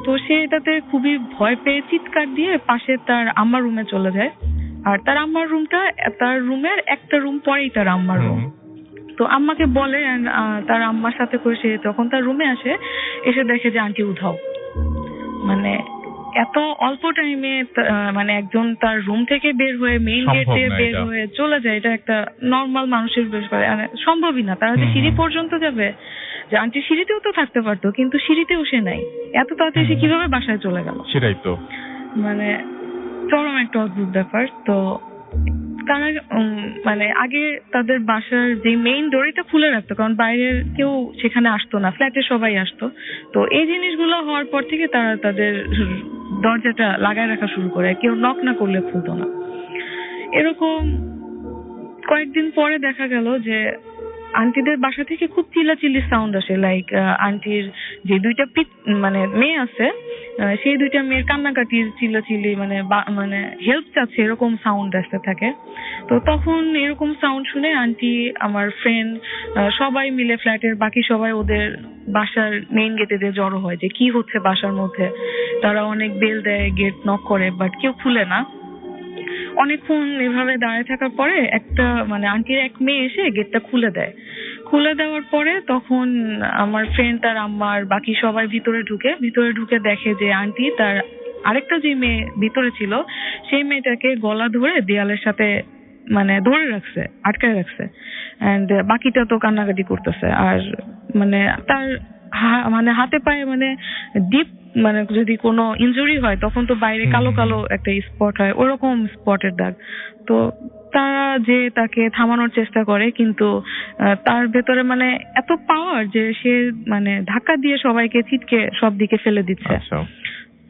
তো সে এটাতে খুবই ভয় পেয়ে চিৎকার দিয়ে পাশে তার আম্মার রুমে চলে যায়। আর তার আম্মার রুমটা তার রুমের একটা রুম পরেই তার আম্মার রুম। তো আম্মাকে বলে, তার আম্মার সাথে করে সে যখন তার রুমে আসে, এসে দেখে যে আন্টি উধাও। মানে এত অল্প টাইমে মানে একজন তার রুম থেকে বের হয়ে মেইন গেটে বের হয়ে চলে যায়, এটা একটা নর্মাল মানুষের বেশ মানে সম্ভবই না। তারা যে সিঁড়ি পর্যন্ত যাবে, যে আন্টি সিঁড়িতেও তো থাকতে পারতো, কিন্তু সিঁড়িতেও সে নাই, এত তাড়াতাড়ি সে কিভাবে বাসায় চলে গেল? সেটাই তো মানে চরম একটা অদ্ভুত ব্যাপার। তো তারা মানে আগে তাদের বাসার যে মেইন ডোরটা খুলে রাখতো, কারণ বাইরের কেউ সেখানে আসতো না, ফ্ল্যাটে সবাই আসতো। তো এই জিনিসগুলো হওয়ার পর থেকে তারা তাদের দরজাটা লাগায় রাখা শুরু করে, কেউ নক না করলে খুলতো না। এরকম কয়েকদিন পরে দেখা গেল যে আন্টিদের বাসা থেকে খুব চিল্লাচিল্লি সাউন্ড আসে, লাইক আন্টির যে দুইটা মানে মেয়ে আছে, সেই দুইটা মেয়ের কান্নাকাটির চিল্লাচিল্লি, মানে হেল্প চাচ্ছে এরকম সাউন্ড আসতে থাকে। তো তখন এরকম সাউন্ড শুনে আন্টি, আমার ফ্রেন্ড, সবাই মিলে ফ্ল্যাটের বাকি সবাই ওদের বাসার মেইন গেটে দিয়ে জড়ো হয় যে কি হচ্ছে বাসার মধ্যে। তারা অনেক বেল দেয়, গেট নক করে, বাট কেউ খুলে না। অনেকক্ষণ এভাবে দাঁড়িয়ে থাকার পরে একটা মানে আন্টির এক মেয়ে এসে গেটটা খুলে দেওয়ার পরে তখন আমার ফ্রেন্ড, তার আম্মার বাকি সবাই ভিতরে ঢুকে দেখে যে আন্টি তার আরেকটা যে মেয়ে ভিতরে ছিল, সেই মেয়েটাকে গলা ধরে দেয়ালের সাথে মানে ধরে রাখছে, আটকায় রাখছে, এন্ড বাকিটা তো কান্নাকাটি করতেছে। আর মানে তার মানে হাতে পায়ে মানে ডিপ, মানে যদি কোনো ইনজুরি হয় তখন তো বাইরে কালো কালো একটা স্পট হয়, ওরকম স্পটের দাগ। তো তারা যে তাকে থামানোর চেষ্টা করে, কিন্তু তার ভেতরে মানে এত পাওয়ার যে সে মানে ধাক্কা দিয়ে সবাইকে ছিটকে সব দিকে ফেলে দিচ্ছে।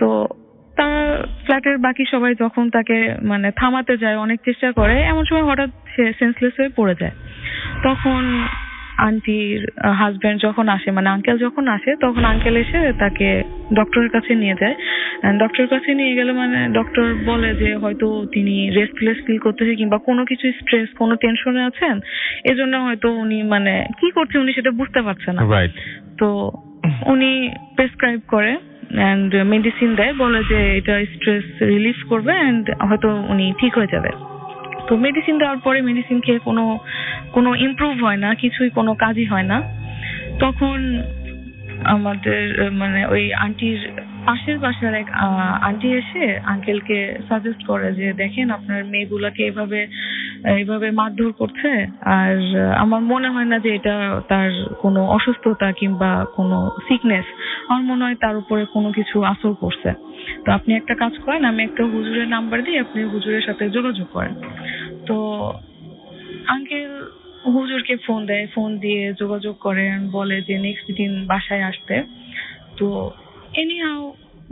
তো তার ফ্ল্যাটের বাকি সবাই যখন তাকে মানে থামাতে যায়, অনেক চেষ্টা করে, এমন সময় হঠাৎ সে সেন্সলেস হয়ে পড়ে যায়। তখন আন্টির হাজবেন্ড যখন আসে, মানে আঙ্কেল যখন আসে, তখন আঙ্কেল এসে তাকে ডক্টরের কাছে নিয়ে যায়। ডক্টরের কাছে নিয়ে গেলে মানে ডক্টর বলে যে হয়তো তিনি রেস্টলেস ফিল করতেছে, কিংবা কোনো কিছু স্ট্রেস, কোনো টেনশনে আছেন, এজন্য হয়তো উনি মানে কি করছে উনি সেটা বুঝতে পারছে না। তো উনি প্রেসক্রাইব করে এন্ড মেডিসিন দেয়, বলে যে এটা স্ট্রেস রিলিফ করবে এন্ড হয়তো উনি ঠিক হয়ে যাবে। তো মেডিসিন দেওয়ার পরে মেডিসিন খেয়ে কোনো ইমপ্রুভ হয় না, কিছুই কোনো কাজই হয় না। তখন আমাদের মানে ওই আন্টির পাশের বাসার এক আন্টি এসে আঙ্কেলকে সাজেস্ট করে যে দেখেন আপনার মেয়েগুলাকে এইভাবে মারধর করছে, আর আমার মনে হয় না যে এটা তার কোনো অসুস্থতা কিংবা কোনো সিকনেস, আমার মনে হয় তার উপরে কোনো কিছু আসর করছে। তো আপনি একটা কাজ করেন, আমি একটা হুজুরের নাম্বার দিই, আপনি হুজুরের সাথে যোগাযোগ করেন। তো আঙ্কেল হুজুরকে ফোন দেয়, ফোন দিয়ে যোগাযোগ করেন, বলে যে নেক্সট দিন বাসায় আসতে। তো এনিহাও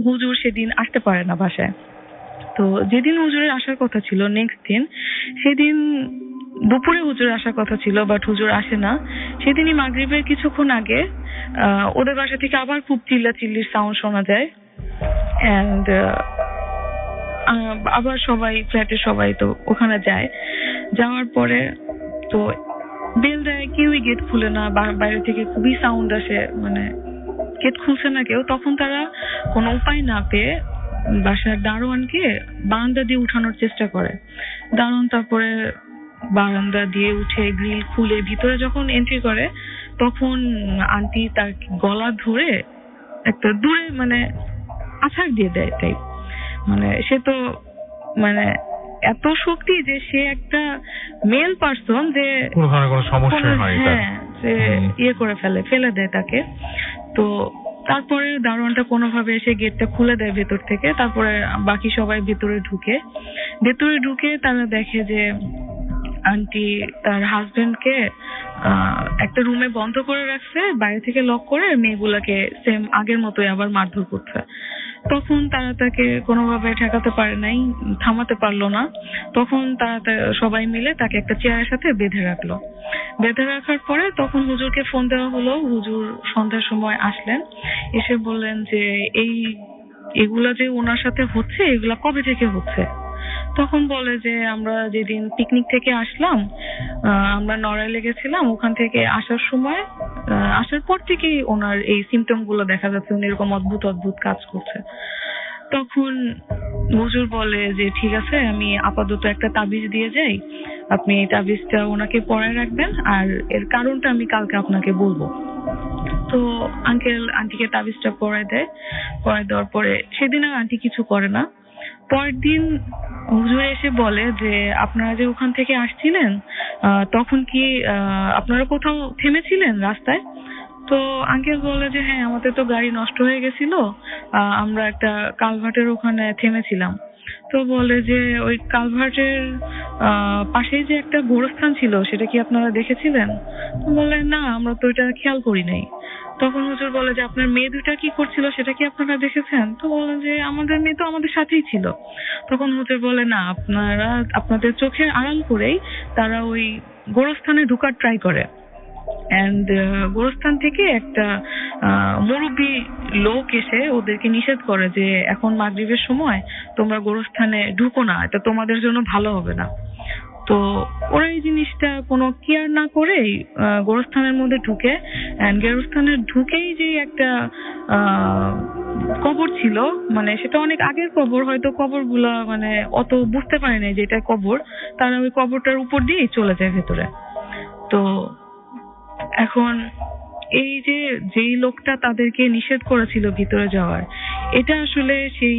হুজুর সেদিন আসতে পারে না বাসায়। তো যেদিন হুজুরের আসার কথা ছিল নেক্সট দিন, সেদিন দুপুরে হুজুর আসার কথা ছিল, বাট হুজুর আসে না। সেদিনই মাগরিবের কিছুক্ষণ আগে ওদের বাসা থেকে আবার খুব চিল্লাচিল্লির সাউন্ড শোনা যায়। এন্ড আবার সবাই ফ্ল্যাটের সবাই তো ওখানে যায়। যাওয়ার পরে তো বেল দেয়, কেউই গেট খুলে না, বাইরে থেকে খুবই সাউন্ড আসে, মানে গেট খুলছে না কেউ। তখন তারা কোনো উপায় না পেয়ে বাসার দারোয়ানকে বারান্দা দিয়ে উঠানোর চেষ্টা করে। দারোয়ান তারপরে বারান্দা দিয়ে উঠে গ্রিল খুলে ভিতরে যখন এন্ট্রি করে, তখন আন্টি তার গলা ধরে একটা দূরে মানে আছাড় দিয়ে দেয় টাইপ। মানে সে তো মানে এত শক্তি যে সে একটা মেল পারসন, যে কোনো ধরনের কোনো সমস্যা হয় না। হ্যাঁ, সে ইয়ে করে ফেলে দেয় তাকে। তো তারপরে দারোয়ানটা কোনোভাবে এসে গেটটা খুলে দেয় ভেতর থেকে। তারপরে বাকি সবাই ভেতরে ঢুকে তারা দেখে যে আন্টি তার হাজবেন্ডকে একটা রুমে বন্ধ করে রাখছে, বাইরে থেকে লক করে, মেয়েগুলাকে সেম আগের মতোই আবার মারধর করছে। তখন তারা তাকে কোনোভাবে ঠেকাতে পারে নাই, থামাতে পারলো না। তখন তারা সবাই মিলে তাকে একটা চেয়ারের সাথে বেঁধে রাখলো। বেঁধে রাখার পরে তখন হুজুরকে ফোন দেওয়া হলো। হুজুর সন্ধ্যার সময় আসলেন, এসে বললেন যে এগুলা যে ওনার সাথে হচ্ছে, এগুলা কবে থেকে হচ্ছে? তখন বলে যে আমরা যেদিন পিকনিক থেকে আসলাম, আমরা নড়াইলে গেছিলাম, ওখান থেকে আসার পর থেকেই ওনার এই সিমটম গুলো দেখা যাচ্ছে, উনি এরকম অদ্ভুত কাজ করছে। তখন হুজুর বলে যে ঠিক আছে, আমি আপাতত একটা তাবিজ দিয়ে যাই, আপনি এই তাবিজটা ওনাকে পরায় রাখবেন, আর এর কারণটা আমি কালকে আপনাকে বলবো। তো আঙ্কেল আন্টিকে তাবিজটা পরায় দেওয়ার পরে সেদিন আর আন্টি কিছু করে না। পরের দিন হুজুর এসে বলে যে আপনারা যে ওখান থেকে আসছিলেন, তখন কি আপনারা কোথাও থেমেছিলেন রাস্তায়? তো আঙ্কেল বলে যে হ্যাঁ, আমাদের তো গাড়ি নষ্ট হয়ে গেছিল, আমরা একটা কালভার্টের ওখানে থেমেছিলাম। তো বলে যে ওই কালভার্টের পাশেই যে একটা গোরস্থান ছিল, সেটা কি আপনারা দেখেছিলেন? বলে না, আমরা তো এটা খেয়াল করি নাই। তখন হুজুর বলে যে আপনার মেয়ে দুইটা কি করছিল, সেটা কি আপনারা দেখেছেন? তো বলেন যে আমাদের মেয়ে তো আমাদের সাথেই ছিল। তখন হুজুর বলে না, আপনাদের চোখের আড়াল করেই তারা ওই গোরস্থানে ঢোকার ট্রাই করে। এন্ড গোরস্থান থেকে একটা মুরব্বী লোক এসে ওদেরকে নিষেধ করে যে এখন মাগরিবের সময় তোমরা গোরস্থানে ঢুকো না, এটা তোমাদের জন্য ভালো হবে না। তো ওরা এই জিনিসটা কোনো কেয়ার না করেই গোরস্থানের মধ্যে ঢুকে, গোরস্থানে ঢুকেই যে একটা কবর ছিল, মানে সেটা অনেক আগের কবর, হয়তো কবরগুলা মানে অত বুঝতে পারে না যে এটা কবর, তারা ওই কবরটার উপর দিয়েই চলে যায় ভেতরে। তো এখন এই যে যেই লোকটা তাদেরকে নিষেধ করেছিল ভিতরে যাওয়ার, এটা আসলে সেই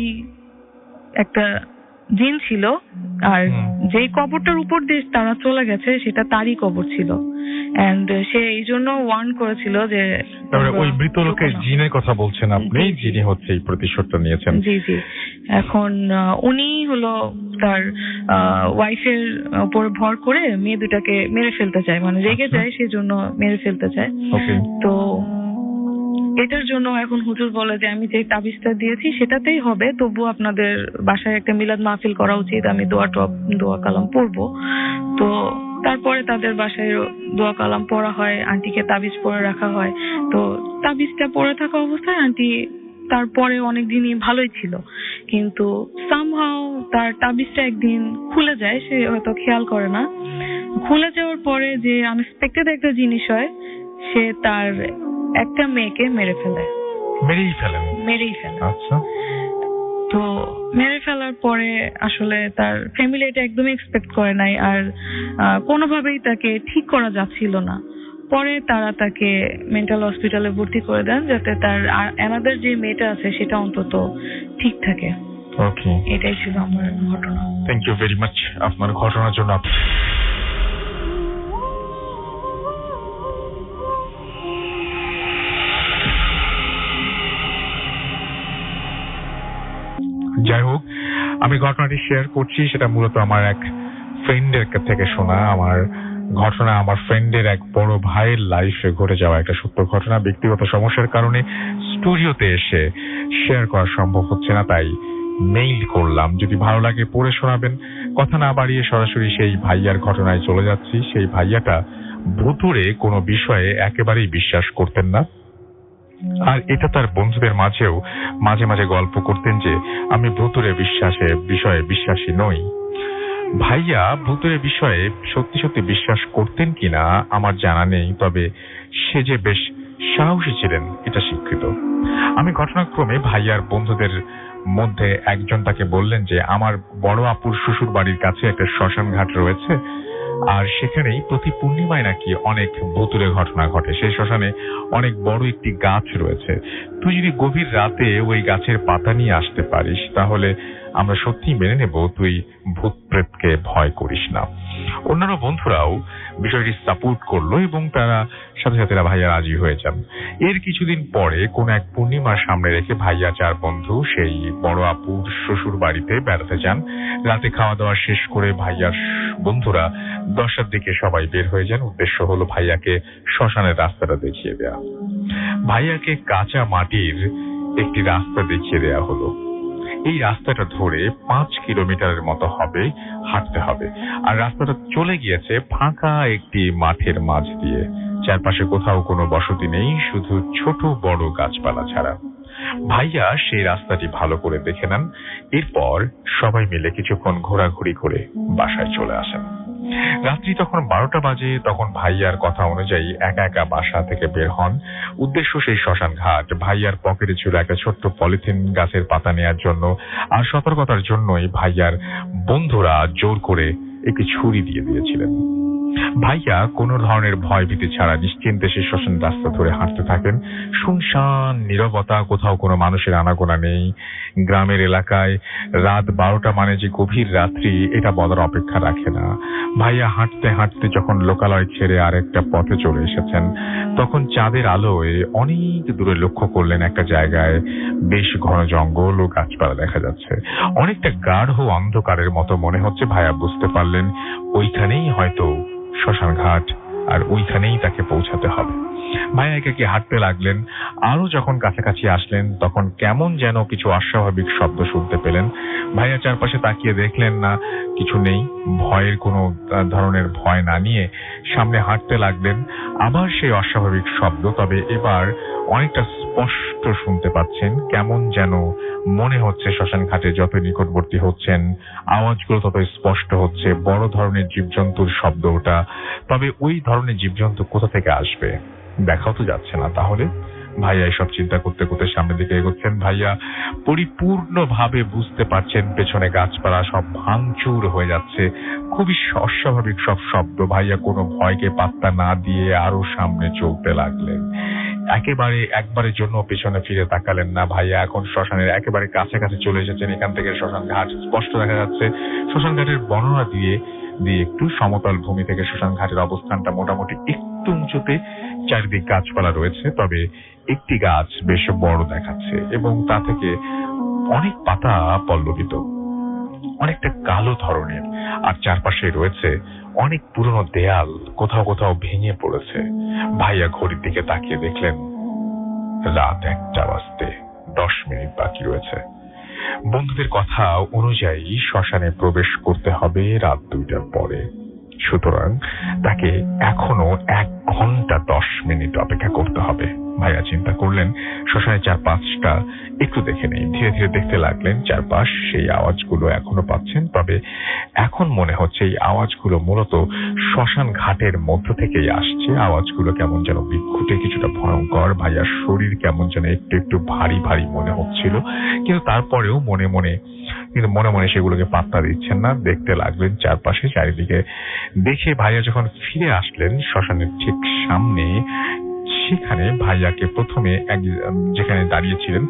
একটা জিন ছিল, আর যেই কবরটার উপর দিয়ে তারা চলে গেছে সেটা তারই কবর ছিল। এন্ড সে এই জন্য ওয়ার্ন করেছিল যে ওই মৃত লোকের জিনের কথা বলছেন আপনি, যিনি হচ্ছে এই প্রতিশোধটা নিয়েছেন। জি জি। এখন উনি হলো তার ওয়াইফের উপর ভর করে মেয়ে দুটাকে মেরে ফেলতে চায়, মানে রেগে যায়, সেজন্য মেরে ফেলতে চায়। তো এটার জন্য এখন হুজুর বলে যে আমি যে তাবিজটা দিয়েছি সেটাতেই হবে, তবু আপনাদের বাসায় একটা মিলাদ মাহফিল করা উচিত, আমি দোয়া কালাম পড়বো। তো তারপরে তাদের বাসায় দোয়া কালাম পড়া হয়, আন্টিকে তাবিজ পরে রাখা হয়। তো তাবিজটা পরে থাকা অবস্থায় আন্টি তারপরে অনেকদিনই ভালোই ছিল, কিন্তু সামহাও তার তাবিজটা একদিন খুলে যায়, সে হয়তো খেয়াল করে না। খুলে যাওয়ার পরে যে আনএক্সপেক্টেড একটা জিনিস হয়, সে তার একটা মেয়েকে মেরেই ফেলে। আচ্ছা। তো মেরে ফেলার পরে আসলে তার ফ্যামিলি এটা একদমই এক্সপেক্ট করে নাই, আর কোনোভাবেই তাকে ঠিক করা যাচ্ছিল না। পরে তারা তাকে মেন্টাল হসপিটালে ভর্তি করে দেন, যাতে তার অ্যানাদার যে মেয়েটা আছে সেটা অন্তত ঠিক থাকে। ওকে, এটাই ছিল আমার ঘটনা। থ্যাংক ইউ ভেরি মাচ আপনার ঘটনার জন্য। যাই হোক, আমি ঘটনাটি শেয়ার করছি, সেটা মূলত আমার এক ফ্রেন্ডের থেকে শোনা। আমার ফ্রেন্ডের এক বড় ভাইয়ের লাইফে ঘটে যাওয়া একটা সত্য ঘটনা। ব্যক্তিগত সমস্যার কারণে স্টুডিওতে এসে শেয়ার করা সম্ভব হচ্ছে না, তাই মেইল করলাম। যদি ভালো লাগে পড়ে শোনাবেন। কথা না বাড়িয়ে সরাসরি সেই ভাইয়ার ঘটনায় চলে যাচ্ছি। সেই ভাইয়াটা ভুতুড়ে কোনো বিষয়ে একেবারেই বিশ্বাস করতেন না, আর এটা তার বন্ধুদের মাঝেও মাঝে মাঝে গল্প করতেন যে আমি ভুতুড়ে বিষয়ে বিশ্বাসী নই। ভাইয়া ভুতুড়ে বিষয়ে সত্যি সত্যি বিশ্বাস করতেন কিনা আমার জানা নেই, তবে সে যে বেশ সাহসী ছিলেন এটা স্বীকৃত। আমি ঘটনাক্রমে ভাইয়ার বন্ধুদের মধ্যে একজন তাকে বললেন যে আমার বড় আপুর শ্বশুর বাড়ির কাছে একটা শ্মশান ঘাট রয়েছে, আর সেখানেই প্রতি পূর্ণিমায় নাকি অনেক ভুতুড়ে ঘটনা ঘটে। সেই শ্মশানে অনেক বড় একটি গাছ রয়েছে। তুই যদি গভীর রাতে ওই গাছের পাতা নিয়ে আসতে পারিস তাহলে আমরা সত্যিই মেনে নেব তুই ভূত প্রেতকে ভয় করিস না। অন্যান্য বন্ধুরাও বিষয়টি সাপোর্ট করলো এবং তারা সাথে সাথে ভাইয়া রাজি হয়ে যান। এর কিছুদিন পরে কোন এক পূর্ণিমার সামনে রেখে ভাইয়া 4 বন্ধু সেই বড় আপুর শ্বশুর বাড়িতে বেড়াতে যান। রাতে খাওয়া দাওয়া শেষ করে ভাইয়ার বন্ধুরা 10টার দিকে সবাই বের হয়ে যান। উদ্দেশ্য হলো ভাইয়াকে শ্মশানের রাস্তাটা দেখিয়ে দেয়া। ভাইয়াকে কাঁচা মাটির একটি রাস্তা দেখিয়ে দেয়া হলো। এই রাস্তাটা ধরে 5 কিলোমিটারের মতো হবে হাঁটতে হবে, আর রাস্তাটা চলে গিয়েছে ফাঁকা একটি মাঠের মাঝ দিয়ে। চারপাশে কোথাও কোনো বসতি নেই, শুধু ছোট বড় গাছপালা ছাড়া। ভাইয়া সেই রাস্তাটি ভালো করে দেখে নেন। এরপর সবাই মিলে কিছুক্ষণ ঘোরাঘুরি করে বাসায় চলে আসেন। রাত্রি তখন 12টা বাজে। তখন ভাইয়ার কথা অনুযায়ী একা একা বাসা থেকে বের হন। উদ্দেশ্য সেই শ্মশান ঘাট। ভাইয়ার পকেটে ছিল একটা ছোট্ট পলিথিন গাছের পাতা নেওয়ার জন্য, আর সতর্কতার জন্যই ভাইয়ার বন্ধুরা জোর করে একটি ছুরি দিয়ে দিয়েছিলেন। ভাইয়া কোনো ধরনের ভয় ভীতি ছাড়া নিশ্চিন্তে সেই শ্মশান রাস্তা ধরে হাঁটতে থাকেন। শুনশান নীরবতা, কোথাও কোনো মানুষের আনাগোনা নেই। গ্রামের এলাকায় রাত 12টা মানে যে গভীর রাত্রি এটা বলার অপেক্ষা রাখে না। ভাইয়া হাঁটতে হাঁটতে যখন লোকালয় ছেড়ে আরেকটা পথে চলে এসেছেন, তখন চাঁদের আলোয় অনেক দূরে লক্ষ্য করলেন একটা জায়গায় বেশ ঘন জঙ্গল ও গাছপালা দেখা যাচ্ছে। অনেকটা গাঢ় অন্ধকারের মতো মনে হচ্ছে। ভাইয়া বুঝতে পারলেন ওইখানেই হয়তো শ্মশান ঘাট, আর ওইখানেই তাকে পৌঁছাতে হবে। ভাইয়া একে হাঁটতে লাগলেন। আরো যখন কাছাকাছি আসলেন তখন কেমন যেন কিছু অস্বাভাবিক শব্দ শুনতে পেলেন। ভাইয়া চারপাশে তাকিয়ে দেখলেন না কিছু নেই। ভয়ের কোনো ধরনের ভয় না নিয়ে সামনে হাঁটতে লাগলেন। আবার সেই অস্বাভাবিক শব্দ, তবে এবার অনেকটা স্পষ্ট শুনতে পাচ্ছেন। কেমন যেন মনে হচ্ছে শ্মশান ঘাটে যত নিকটবর্তী হচ্ছেন আওয়াজগুলো তত স্পষ্ট হচ্ছে। বড় ধরনের জীবজন্তুর শব্দ ওটা, তবে ওই ধরনের জীবজন্তু কোথা থেকে আসবে দেখাও তো যাচ্ছে না। তাহলে ভাইয়া এসব চিন্তা করতে করতে সামনের দিকে এগোচ্ছেন। ভাইয়া পরিপূর্ণভাবে বুঝতে পারছেন পেছনে গাছপালা সব ভাঙচুর হয়ে যাচ্ছে। খুবই অস্বাভাবিক সব শব্দ। ভাইয়া কোনো ভয়কে পাত্তা না দিয়ে আরো সামনে চলতে লাগলেন। একবারের জন্য পেছনে ফিরে তাকালেন না। ভাইয়া এখন শ্মশানের একেবারে কাছাকাছি চলে এসেছেন। এখান থেকে শ্মশান ঘাট স্পষ্ট দেখা যাচ্ছে। শ্মশান ঘাটের বর্ণনা দিয়ে একটু সমতল ভূমি থেকে শ্মশান ঘাটের অবস্থানটা মোটামুটি একটু উঁচুতে। চারিদিক গাছপালা রয়েছে, তবে একটি গাছ বেশ বড় দেখাচ্ছে এবং তা থেকে অনেক পাতা পল্লবিত, অনেকটা কালো ধরনের। আর চারপাশে রয়েছে অনেক পুরনো দেয়াল, কোথাও কোথাও ভেঙে পড়েছে। ভাইয়া ঘড়ির দিকে তাকিয়ে দেখলেন রাত 1টা বাজতে 10 মিনিট বাকি রয়েছে। বন্ধুদের কথা অনুযায়ী শ্মশানে প্রবেশ করতে হবে রাত 2টার পরে। সুতরাং তাকে এখনো 1 ঘন্টা 10 মিনিট অপেক্ষা করতে হবে। ভাইয়া চিন্তা করলেন শ্মশানের চারপাশটা একটু দেখে নেই। ধীরে ধীরে দেখতে লাগলেন চারপাশ। সেই আওয়াজগুলো এখনো পাচ্ছেন, তবে এখন মনে হচ্ছে এই আওয়াজগুলো মূলত শ্মশান ঘাটের মধ্য থেকেই আসছে। আওয়াজগুলো কেমন যেন বিক্ষুটে, কিছুটা ভয়ঙ্কর। ভাইয়ার শরীর কেমন যেন একটু একটু ভারী ভারী মনে হচ্ছিল, কিন্তু তারপরেও মনে মনে সেগুলোকে পাত্তা দিচ্ছেন না। দেখতে লাগলেন চারপাশে, চারিদিকে দেখে ভাইয়া যখন ফিরে আসলেন শ্মশানের ঠিক সামনে, সেখানে ভাইয়াকে প্রথমে যেখানে দাঁড়িয়েছিলেন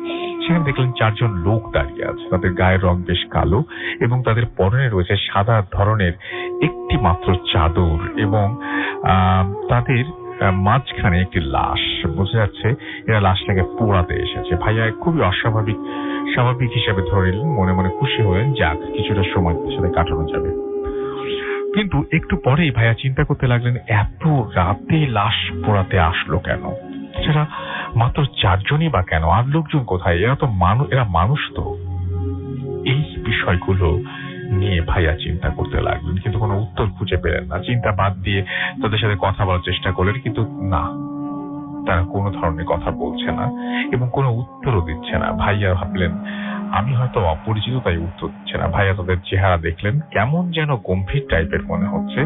সেখানে দেখলেন 4 জন লোক দাঁড়িয়ে আছে। তাদের গায়ের রং বেশ কালো এবং তাদের পরনে রয়েছে সাদা ধরনের একটি মাত্র চাদর, এবং তাদের মাঝখানে একটি লাশ, বোঝা যাচ্ছে এরা লাশটাকে পোড়াতে এসেছে। ভাইয়া খুবই স্বাভাবিক হিসেবে ধরে নিলেন, মনে মনে খুশি হলেন, যাক কিছুটা সময় তাদের সাথে কাটানো যাবে। কিন্তু একটু পরেই ভাইয়া চিন্তা করতে লাগলেন, এত রাতে লাশ পোড়াতে আসলো কেন? সেটা মাত্র 4 জনই বা কেন? আর লোকজন কোথায়? এরা মানুষ তো। এই বিষয়গুলো নিয়ে ভাইয়া চিন্তা করতে লাগলেন, কিন্তু কোনো উত্তর খুঁজে পেলেন না। চিন্তা বাদ দিয়ে তাদের সাথে কথা বলার চেষ্টা করলেন, কিন্তু না, তারা কোনো ধরনের কথা বলছে না এবং কোনো উত্তরও দিচ্ছে না। ভাইয়া ভাবলেন, আমি হয়তো অপরিচিত তাই উত্তর দিচ্ছে না। ভাইয়া তাদের চেহারা দেখলেন, কেমন যেন গম্ভীর টাইপের মনে হচ্ছে।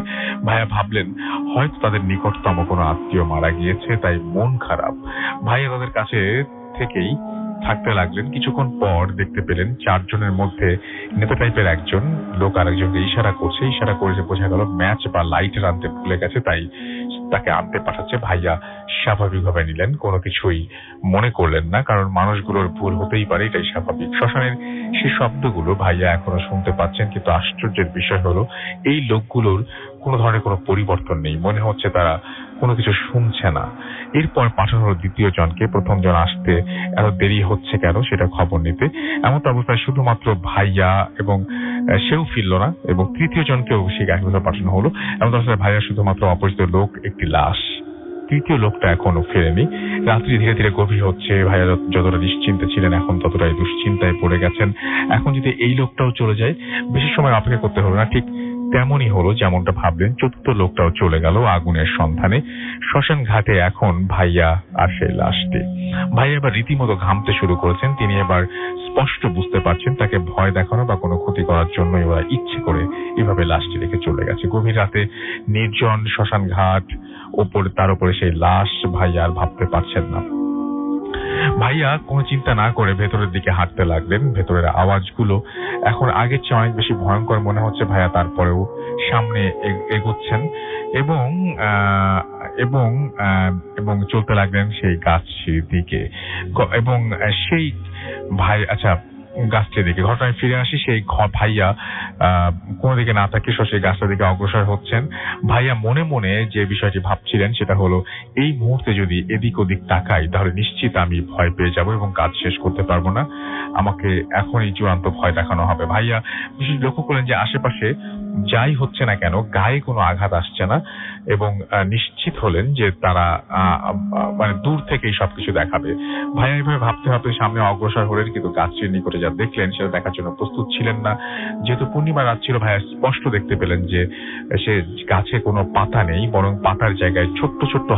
ভাইয়া ভাবলেন হয়তো তাদের নিকটতম কোনো আত্মীয় মারা গিয়েছে, তাই মন খারাপ। ভাইয়া তাদের কাছে থেকেই থাকতে লাগলেন। কিছুক্ষণ পর দেখতে পেলেন 4 জনের মধ্যে নেতা টাইপের একজন লোক আরেকজনকে ইশারা করে যে বোঝা গেল ম্যাচ বা লাইটার আনতে ভুলে গেছে, তাই তাকে আনতে পাঠাচ্ছে। ভাইয়া স্বাভাবিকভাবে নিলেন, কোনো কিছুই মনে করলেন না, কারণ মানুষগুলোর ভুল হতেই পারে, এটাই স্বাভাবিক। শ্মশানের সেই শব্দগুলো ভাইয়া এখনো শুনতে পাচ্ছেন, কিন্তু আশ্চর্যের বিষয় হলো এই লোকগুলোর কোনো ধরনের কোনো পরিবর্তন নেই, মনে হচ্ছে তারা কোনো কিছু শুনছে না। এরপর পাঠানো হলো 2য় জনকে। 1ম জন আসতে এত দেরি হচ্ছে কেন সেটা খবর নিতে। এমন তো অবস্থায় শুধুমাত্র ভাইয়া এবং সেও ফিরল না, এবং 3য় জনকেও সেই একইভাবে পাঠানো হলো। এমন তো অবস্থায় ভাইয়া শুধুমাত্র অপরিচিত লোক, একটি লাশ। 3য় লোকটা এখনো ফেরেনি। রাত্রি ধীরে ধীরে গভীর হচ্ছে। ভাইয়া যতটা নিশ্চিন্তে ছিলেন এখন ততটাই দুশ্চিন্তায় পড়ে গেছেন। এখন যদি এই লোকটাও চলে যায়, বেশি সময় অপেক্ষা করতে হলো না। ঠিক তেমনই হলো যেমনটা ভাবলেন। 4র্থ লোকটাও চলে গেল আগুনের সন্ধানে। শ্মশান ঘাটে এখন ভাইয়া আর সেই লাশটি। ভাইয়া এবার রীতিমতো ঘামতে শুরু করেছেন। তিনি এবার স্পষ্ট বুঝতে পারছেন তাকে ভয় দেখানো বা কোনো ক্ষতি করার জন্য এবার ইচ্ছে করে এভাবে লাশটি রেখে চলে গেছে। গভীর রাতে নির্জন শ্মশান ঘাট, তার উপরে সেই লাশ। ভাইয়া আর ভাবতে পারছেন না। ভাইয়া কোনো চিন্তা না করে ভেতরের দিকে হাঁটতে লাগলেন। ভেতরের আওয়াজগুলো এখন আগের চেয়ে অনেক বেশি ভয়ঙ্কর মনে হচ্ছে। ভাইয়া তারপরেও সামনে এগোচ্ছেন এবং চলতে লাগলেন সেই গাছটির দিকে, এবং সেই গাছটির দিকে। ঘটনায় ফিরে আসি, সেই ভাইয়া কোনো দিকে না তাকিয়ে সেই গাছটার দিকে অগ্রসর হচ্ছেন। ভাইয়া মনে মনে যে বিষয়টি ভাবছিলেন সেটা হলো, এই মুহূর্তে যদি এদিক ওদিক তাকাই তাহলে নিশ্চিত আমি ভয় পেয়ে যাব এবং কাজ শেষ করতে পারবো না। আমাকে এখনই চূড়ান্ত ভয় দেখানো হবে। ভাইয়া বিশেষ লক্ষ্য করলেন যে আশেপাশে যাই হচ্ছে না কেন গায়ে কোনো আঘাত আসছে না, এবং নিশ্চিত হলেন যে তারা মানে দূর থেকেই সবকিছু দেখাবে। ভাইয়া এইভাবে ভাবতে ভাবতে সামনে অগ্রসর হলেন, কিন্তু গাছটির নিকটে যা দেখলেন সেটা দেখার জন্য প্রস্তুত ছিলেন না। যেহেতু পূর্ণিমা রাত ছিল, ভাইয়া স্পষ্ট দেখতে পেলেন যে সে গাছে কোনো পাতা নেই, বরং পাতার জায়গায় ছোট্ট ছোট্ট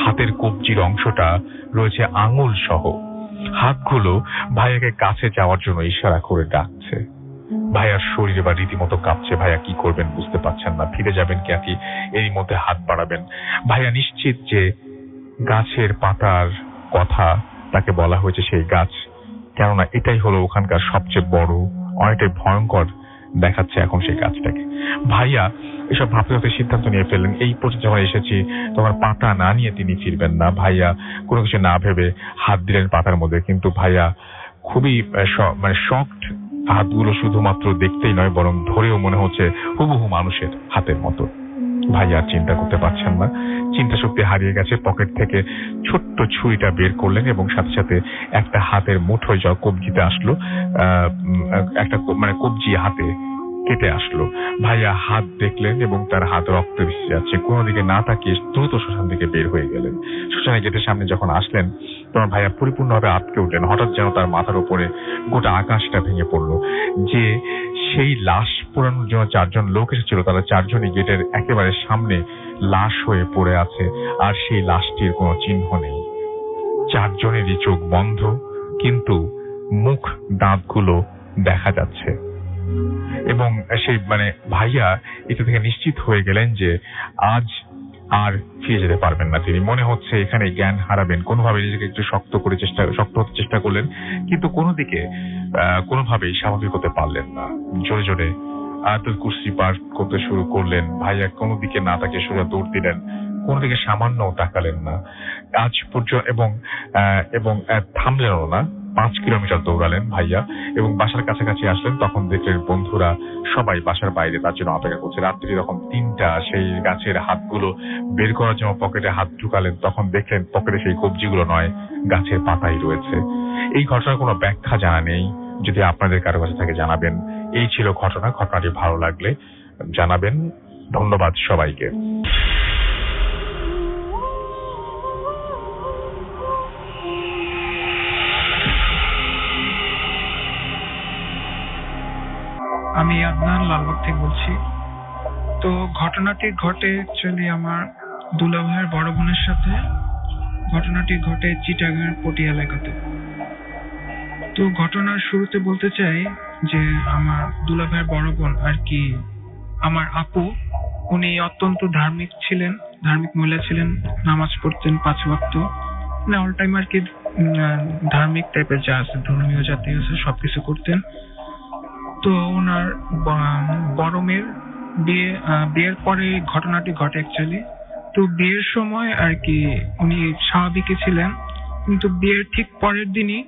হাতের কবজির অংশটা রয়েছে আঙুল সহ। হাতগুলো ভাইয়াকে কাছে যাওয়ার জন্য ইশারা করে ডাকছে। ভাইয়ার শরীর এবার রীতিমতো কাঁপছে। ভাইয়া কি করবেন বুঝতে পারছেন না। ফিরে যাবেন কি এরই মধ্যে হাত বাড়াবেন? ভাইয়া নিশ্চিত যে গাছের পাতার কথা তাকে বলা হয়েছে সেই গাছ, কেননা এটাই হলো ওখানকার সবচেয়ে বড়, অনেকটাই ভয়ঙ্কর দেখাচ্ছে এখন সেই গাছটাকে। ভাইয়া এসব ভাবতে ভাবতে সিদ্ধান্ত নিয়ে ফেললেন, এই পর্যন্ত যখন এসেছি তোমার পাতা না নিয়ে তিনি ফিরবেন না। ভাইয়া কোনো কিছু না ভেবে হাত দিলেন পাতার মধ্যে, কিন্তু ভাইয়া খুবই শকড। হাতগুলো শুধুমাত্র দেখতেই নয়, বরং ধরেও মনে হচ্ছে হুবহু মানুষের হাতের মতো। ভাইয়া চিন্তা করতে পারছেন না, চিন্তা শক্তি হারিয়ে গেছে। পকেট থেকে ছোট্ট ছুরিটা বের করলেন এবং সাথে সাথে একটা হাতের মুঠোয় যা কবজিতে আসলো, একটা কবজি হাতে কেটে আসলো। ভাইয়া হাত দেখলেন এবং তার হাত রক্তে ভেসে যাচ্ছে। কোনো দিকে না তাকিয়ে দ্রুত শ্মশান থেকে বের হয়ে গেলেন। শ্মশানের গেটের সামনে যখন আসলেন তখন ভাইয়া পরিপূর্ণভাবে আটকে উঠলেন। হঠাৎ যেন তার মাথার উপরে গোটা আকাশটা ভেঙে পড়লো। যে সেই লাশ পোড়ানোর জন্য 4 জন লোক এসেছিল, তারা 4 জনই গেটের একেবারে সামনে লাশ হয়ে পড়ে আছে, আর সেই লাশটির কোনো চিহ্ন নেই। 4 জনেরই চোখ বন্ধ, কিন্তু মুখ দাঁতগুলো দেখা যাচ্ছে। এবং সেই ভাইয়া এটা থেকে নিশ্চিত হয়ে গেলেন যে আজ আর ফিরে যেতে পারবেন না তিনি। মনে হচ্ছে এখানে জ্ঞান হারাবেন। কোনোভাবে নিজেকে একটু শক্ত হতে চেষ্টা করলেন, কিন্তু কোনোভাবেই স্বাভাবিক হতে পারলেন না। জোরে জোরে আয়াতুল কুরসি পাঠ করতে শুরু করলেন। ভাইয়া কোনো দিকে না তাকিয়ে সোজা দৌড় দিলেন, কোনো দিকে সামান্য তাকালেন না আজ পর্যন্ত, এবং থামলেনও না। 5 কিলোমিটার দৌড়ালেন ভাইয়া এবং বাসার কাছাকাছি আসলেন। তখন দেখলেন বন্ধুরা সবাই বাসার বাইরে তার জন্য অপেক্ষা করছে। রাত্রি যখন 3টা, সেই গাছের হাতগুলো বের করার জন্য পকেটে হাত ঢুকালেন, তখন দেখলেন পকেটে সেই কবজিগুলো নয়, গাছের পাতাই রয়েছে। এই ঘটনার কোনো ব্যাখ্যা জানা নেই, যদি আপনাদের কারো কাছে থাকে জানাবেন। এই ছিল ঘটনা। ঘটনাটি ভালো লাগলে জানাবেন। ধন্যবাদ সবাইকে। আমি আদনান লালবাগ থেকে বলছি। তো ঘটনাটি ঘটে অ্যাকচুয়ালি আমার দুলাভাইয়ের বড় বোনের সাথে। ঘটনাটি ঘটে চিটাগাংয়ের পটিয়া এলাকাতে। তো ঘটনার শুরুতে বলতে চাই যে আমার দুলাভাইয়ের বড় বোন আর কি আমার আপু, উনি অত্যন্ত ধার্মিক ছিলেন, ধার্মিক মহিলা ছিলেন, নামাজ পড়তেন 5 ওয়াক্ত, মানে অল টাইম আর কি ধার্মিক টাইপের যা আছে, ধর্মীয় জাতীয় আছে সবকিছু করতেন। তো ওনার বড় মেয়ের বিয়ের পরে ঘটনাটি ঘটে অ্যাকচুয়ালি। তো বিয়ের সময় আর কি উনি স্বাভাবিকই ছিলেন, কিন্তু বিয়ের ঠিক পরের দিনই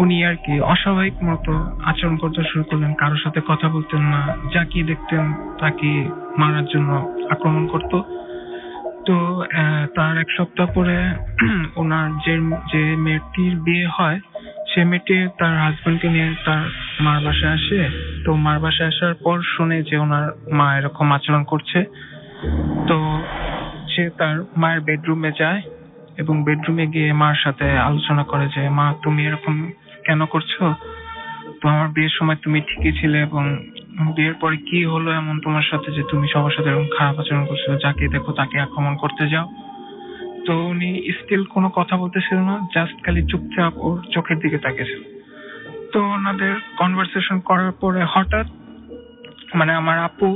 উনি আর কি অস্বাভাবিক মতো আচরণ করতে শুরু করলেন। কারোর সাথে কথা বলতেন না, যাকে দেখতেন তাকে মারার জন্য আক্রমণ করত। তো তার 1 সপ্তাহ পরে ওনার যে মেয়েটির বিয়ে হয়, সে মেয়েটি তার হাজবেন্ডকে নিয়ে তার মার বাসায় আসে। তো মার বাসায় আসার পর শুনে যে ওনার মা এরকম আচরণ করছে। তো সে তার মায়ের বেডরুমে যায় এবং বেডরুমে গিয়ে মার সাথে আলোচনা করে যে, মা তুমি এরকম কেন করছো? তো আমার বিয়ের সময় তুমি ঠিকই ছিলে, এবং বিয়ের পরে কি হলো এমন তোমার সাথে যে তুমি সবার সাথে এরকম খারাপ আচরণ করছো, যাকে দেখো তাকে আক্রমণ করতে যাও। তো উনি স্টিল কোনো কথা বলতেছিল না, জাস্ট খালি চুপচাপ ওর চোখের দিকে তাকিয়েছিল। তো ওনাদের কনভারসেশন করার পরে হঠাৎ মানে আমার আপু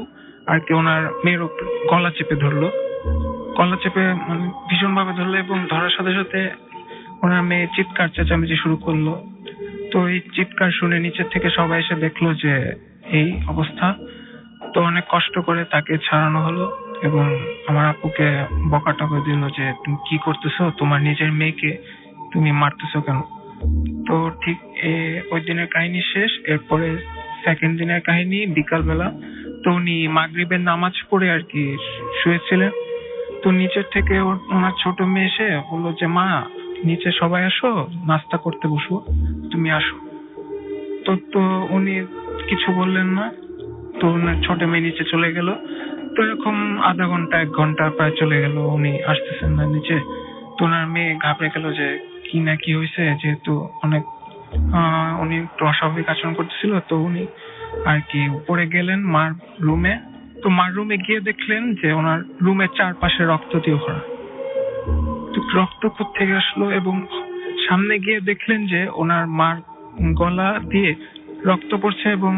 আর কি ওনার মেয়ের উপর গলা চেপে ধরলো, গলা চেপে মানে ভীষণ ভাবে ধরলো, এবং ধরার সাথে সাথে ওনার মেয়ে চিৎকার চেঁচামেচি শুরু করলো। তো এই চিৎকার শুনে নিচের থেকে সবাই এসে দেখলো যে এই অবস্থা। তো অনেক কষ্ট করে তাকে ছাড়ানো হলো এবং আমার আপুকে বকাটকা দিল যে তুমি কি করতেছো, তোমার নিজের মেয়েকে তুমি মারতেছো কেন? তো ঠিক ওই দিনের কাহিনী শেষ। এরপরে সেকেন্ড দিনের কাহিনী বিকালবেলা। তো উনি মাগরিবের নামাজ পড়ে আর কি শুয়েছিলেন। তো নিচের থেকে ওনার ছোট মেয়ে এসে বললো যে, মা নিচে সবাই আসো, নাস্তা করতে বসবো, তুমি আসো। তো উনি কিছু বললেন না। তো ওনার ছোট মেয়ে নিচে চলে গেল। তো এরকম আধা ঘন্টা 1 ঘন্টা প্রায় চলে গেল, উনি আসতেছেন না নিচে। তো ওনার মেয়ে ঘাবড়ে গেল যে কি না কি হয়েছে, যেহেতু অনেক উনি একটু অস্বাভাবিক আচরণ করতেছিল। তো উনি আর কি উপরে গেলেন মার রুমে। তো মার রুমে গিয়ে দেখলেন যে ওনার রুমের চারপাশে রক্ত দিয়ে ভরা। তো রক্ত কোত্থেকে আসলো, এবং সামনে গিয়ে দেখলেন যে ওনার মার গলা দিয়ে রক্ত পড়ছে, এবং